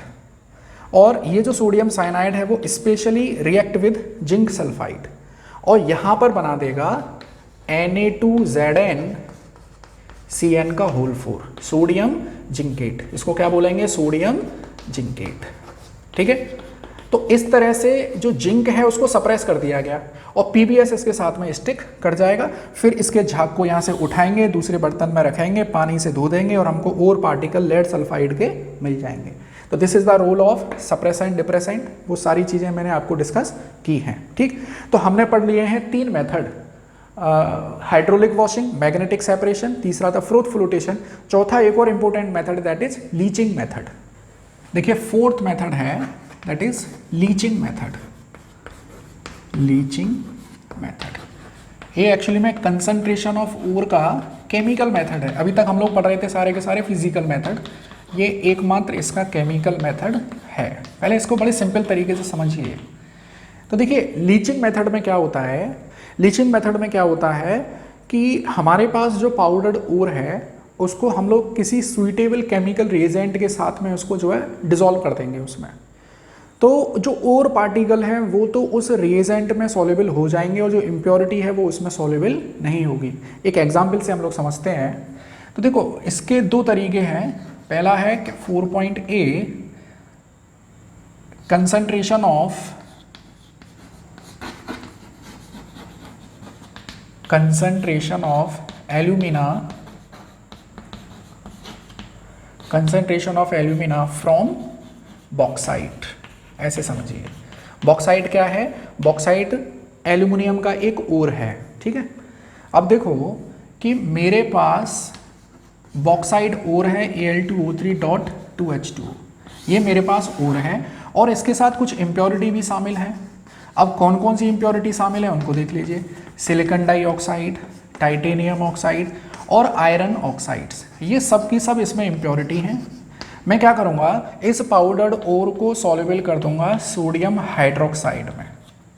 और ये जो सोडियम साइनाइड है वो specially react with zinc sulphide, और यहाँ पर बना देगा Na2ZnCN का होल 4, सोडियम जिंकेट। इसको क्या बोलेंगे, सोडियम जिंकेट। ठीक है, तो इस तरह से जो जिंक है उसको सप्रेस कर दिया गया, और PbS इसके साथ में स्टिक कर जाएगा। फिर इसके झाग को यहाँ से उठाएंगे, दूसरे बर्तन में रखेंगे, पानी से धो देंगे, और हमको और पार्टिकल लेड सल्फाइड के मिल जाएंगे। तो this is the role of suppressant depressant. वो सारी चीज़ें मैंने आपको डिस्कस की हैं। ठीक, तो हमने पढ़ लिए हैं 3 method, hydraulic washing, magnetic separation, तीसरा था फ्रोथ फ्लोटेशन, चौथा एक और important method that is leaching method. देखिए 4th मेथड है that is leaching method. Leaching method ये एक्चुअली में कंसंट्रेशन ऑफ ओर का केमिकल मेथड है। अभी तक हम लोग पढ़ रहे थे सारे के सारे फिजिकल मेथड, ये एकमात्र इसका केमिकल मेथड है। पहले इसको बड़े सिंपल तरीके से समझिए। तो देखिए लीचिंग मेथड में क्या होता है, लीचिंग मेथड में क्या होता है कि हमारे पास जो पाउडर्ड ओर है उसको हम लोग किसी सुइटेबल केमिकल रिएजेंट के साथ में उसको जो है डिसॉल्व कर देंगे उसमें, तो जो ओर पार्टिकल है वो तो उस रिएजेंट में सॉल्युबल हो जाएंगे, और जो इम्प्योरिटी है वो उसमें सॉल्युबल नहीं होगी। एक एग्जाम्पल से हम लोग समझते हैं। तो देखो इसके 2 तरीके हैं। पहला है कि 4.A concentration of concentration of alumina from bauxite, ऐसे समझिए। बॉक्साइट क्या है? बॉक्साइट एल्यूमिनियम का एक ओर है, ठीक है। अब देखो कि मेरे पास बॉक्साइट ओर है Al2O3.2H2, ये मेरे पास ओर है और इसके साथ कुछ इम्प्योरिटी भी शामिल है। अब कौन कौन सी इम्प्योरिटी शामिल है उनको देख लीजिए। सिलिकॉन डाइऑक्साइड, टाइटेनियम ऑक्साइड और आयरन ऑक्साइड्स, ये सब की सब इसमें इम्प्योरिटी हैं। मैं क्या करूँगा, इस पाउडर्ड ओर को सॉल्युबल कर दूंगा सोडियम हाइड्रोक्साइड में।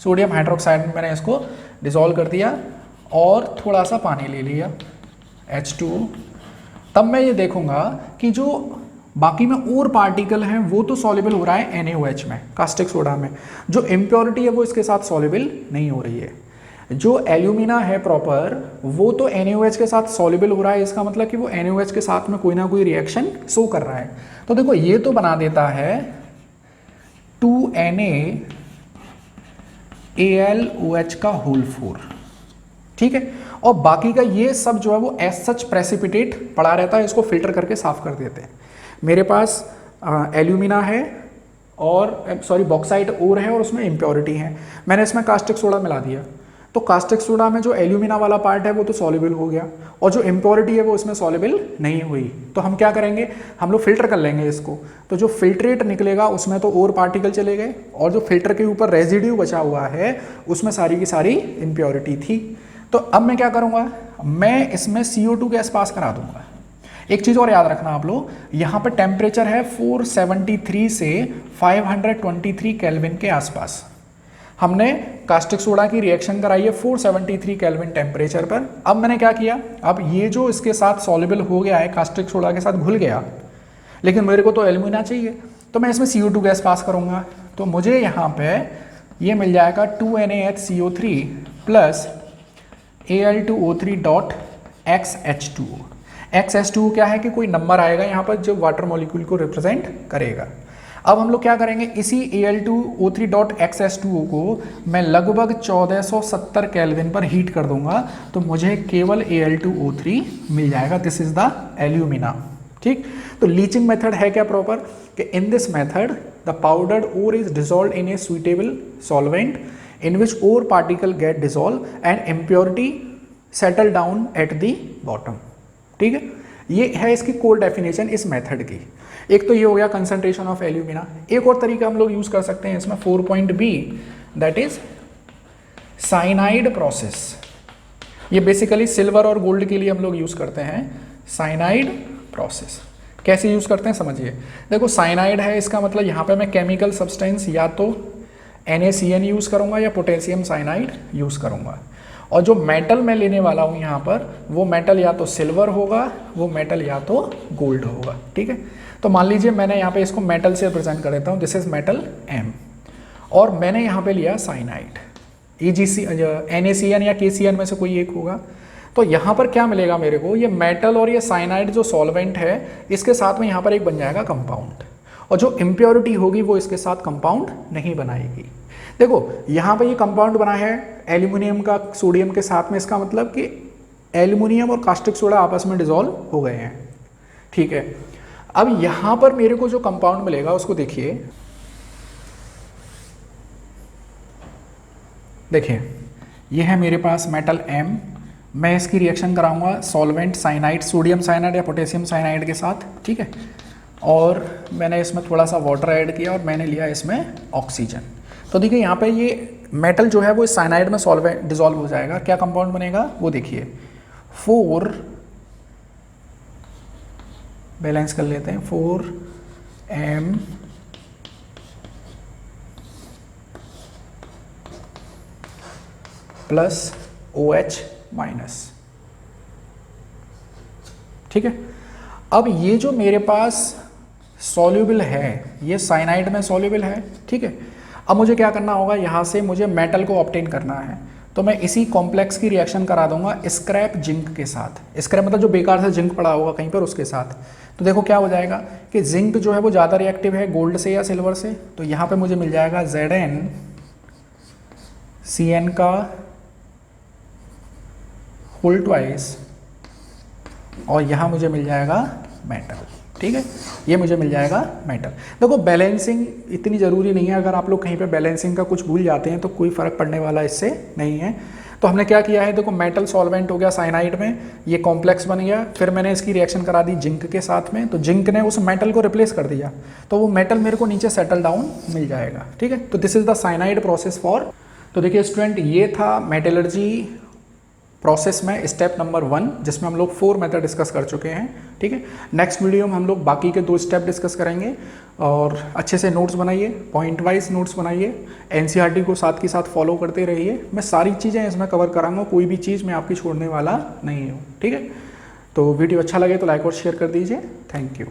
सोडियम हाइड्रोक्साइड में मैंने इसको डिसॉल्व कर दिया और थोड़ा सा पानी ले लिया H2O। तब मैं ये देखूंगा कि जो बाकी में और पार्टिकल हैं वो तो सॉल्युबल हो रहा है NaOH में, कास्टिक सोडा में। जो इम्प्योरिटी है वो इसके साथ सॉल्युबल नहीं हो रही है। जो एल्यूमिना है प्रॉपर वो तो NaOH के साथ सॉल्युबल हो रहा है, इसका मतलब कि वो NaOH के साथ में कोई ना कोई रिएक्शन शो कर रहा है। तो देखो ये तो बना देता है 2NaAlOH का होल 4, ठीक है। और बाकी का ये सब जो है वो एज सच प्रेसिपिटेट पड़ा रहता है, इसको फिल्टर करके साफ कर देते हैं। मेरे पास एल्यूमिना है और बॉक्साइट ओर है और उसमें इम्प्योरिटी है। मैंने इसमें कास्टिक सोडा मिला दिया, तो कास्टिक सोडा में जो एल्यूमिना वाला पार्ट है वो तो सॉल्युबल हो गया और जो इम्प्योरिटी है वो इसमें सॉल्युबल नहीं हुई। तो हम क्या करेंगे, हम लोग फिल्टर कर लेंगे इसको। तो जो फिल्ट्रेट निकलेगा उसमें तो और पार्टिकल चले गए और जो फिल्टर के ऊपर रेजिड्यू बचा हुआ है उसमें सारी की सारी इम्प्योरिटी थी। तो अब मैं क्या करूँगा, मैं इसमें CO2 गैस पास करा दूंगा। एक चीज़ और याद रखना आप लोग, यहाँ पर टेम्परेचर है 473 से 523 केल्विन के आसपास। हमने कास्टिक सोडा की रिएक्शन कराई है 473 केल्विन टेम्परेचर पर। अब मैंने क्या किया, अब ये जो इसके साथ सॉल्युबल हो गया है, कास्टिक सोडा के साथ घुल गया, लेकिन मेरे को तो एल्यूमिना चाहिए, तो मैं इसमें CO2 गैस पास करूँगा। तो मुझे यहाँ पे ये मिल जाएगा 2NaHCO3 प्लस Al2O3.XH2O। XH2O क्या है कि कोई नंबर आएगा यहाँ पर जो वाटर मॉलिक्यूल को रिप्रेजेंट करेगा। अब हम लोग क्या करेंगे, इसी Al2O3.XH2O को मैं लगभग 1470 केल्विन पर हीट कर दूंगा, तो मुझे केवल Al2O3 मिल जाएगा। दिस इज द एल्यूमिना, ठीक। तो लीचिंग मेथड है क्या प्रॉपर, कि in this method the powdered ore is dissolved in a suitable solvent in which ore particle get dissolved and impurity settle down at the bottom, ठीक है। ये है इसकी कोर डेफिनेशन इस मेथड की। एक तो ये हो गया कंसंट्रेशन ऑफ एल्यूमिना। एक और तरीका हम लोग यूज कर सकते हैं इसमें 4.B, that is cyanide process. ये बेसिकली सिल्वर और गोल्ड के लिए हम लोग यूज करते हैं साइनाइड प्रोसेस। कैसे यूज करते हैं समझिए। देखो साइनाइड है, इसका मतलब यहाँ पे मैं केमिकल सब्सटेंस या तो NaCN यूज़ करूँगा या पोटेशियम साइनाइड यूज़ करूँगा, और जो मेटल मैं लेने वाला हूँ यहाँ पर वो मेटल या तो सिल्वर होगा, वो मेटल या तो गोल्ड होगा, ठीक है। तो मान लीजिए मैंने यहाँ पे इसको मेटल से रिप्रेजेंट कर देता हूँ, दिस इज मेटल M, और मैंने यहाँ पे लिया साइनाइड NaCN या KCN में से कोई एक होगा। तो यहाँ पर क्या मिलेगा मेरे को, ये मेटल और ये साइनाइड जो सॉल्वेंट है इसके साथ में यहाँ पर एक बन जाएगा कंपाउंड, और जो इम्प्योरिटी होगी वो इसके साथ कंपाउंड नहीं बनाएगी। देखो यहाँ पे ये कंपाउंड बना है एल्यूमिनियम का सोडियम के साथ में, इसका मतलब कि एल्यूमिनियम और कास्टिक सोडा आपस में डिसॉल्व हो गए हैं, ठीक है। अब यहाँ पर मेरे को जो कंपाउंड मिलेगा उसको देखिए, देखिए ये है मेरे पास मेटल M। मैं इसकी रिएक्शन कराऊंगा सॉल्वेंट साइनाइड, सोडियम साइनाइड या पोटेशियम साइनाइड के साथ, ठीक है। और मैंने इसमें थोड़ा सा वाटर ऐड किया और मैंने लिया इसमें ऑक्सीजन। तो देखिए यहाँ पे ये मेटल जो है वो इस साइनाइड में सॉल्वेंट डिसॉल्व हो जाएगा। क्या कंपाउंड बनेगा वो देखिए, 4 बैलेंस कर लेते हैं, 4M प्लस OH माइनस, ठीक है। अब ये जो मेरे पास सॉल्युबल है ये साइनाइड में सॉल्युबल है, ठीक है। अब मुझे क्या करना होगा, यहाँ से मुझे मेटल को ऑब्टेन करना है, तो मैं इसी कॉम्प्लेक्स की रिएक्शन करा दूंगा स्क्रैप जिंक के साथ। स्क्रैप मतलब जो बेकार से जिंक पड़ा होगा कहीं पर उसके साथ। तो देखो क्या हो जाएगा कि जिंक जो है वो ज़्यादा रिएक्टिव है गोल्ड से या सिल्वर से, तो यहाँ पे मुझे मिल जाएगा ZnCN का होल ट्वाइस और यहाँ मुझे मिल जाएगा मेटल। ठीक है, ये मुझे मिल जाएगा मेटल। देखो बैलेंसिंग इतनी ज़रूरी नहीं है, अगर आप लोग कहीं पे बैलेंसिंग का कुछ भूल जाते हैं तो कोई फ़र्क पड़ने वाला इससे नहीं है। तो हमने क्या किया है, देखो मेटल सॉल्वेंट हो गया साइनाइड में, ये कॉम्प्लेक्स बन गया, फिर मैंने इसकी रिएक्शन करा दी जिंक के साथ में, तो जिंक ने उस मेटल को रिप्लेस कर दिया, तो वो मेटल मेरे को नीचे सेटल डाउन मिल जाएगा। ठीक है, तो this is the cyanide process for. तो देखिए स्टूडेंट, ये था मेटलर्जी प्रोसेस में स्टेप नंबर 1, जिसमें हम लोग 4 मेथड डिस्कस कर चुके हैं। ठीक है, नेक्स्ट वीडियो में हम लोग बाकी के 2 स्टेप डिस्कस करेंगे, और अच्छे से नोट्स बनाइए, पॉइंट वाइज नोट्स बनाइए, एनसीईआरटी को साथ के साथ फॉलो करते रहिए। मैं सारी चीज़ें इसमें कवर कराऊंगा, कोई भी चीज़ मैं आपकी छोड़ने वाला नहीं हूँ। ठीक है, तो वीडियो अच्छा लगे तो लाइक और शेयर कर दीजिए। Thank you.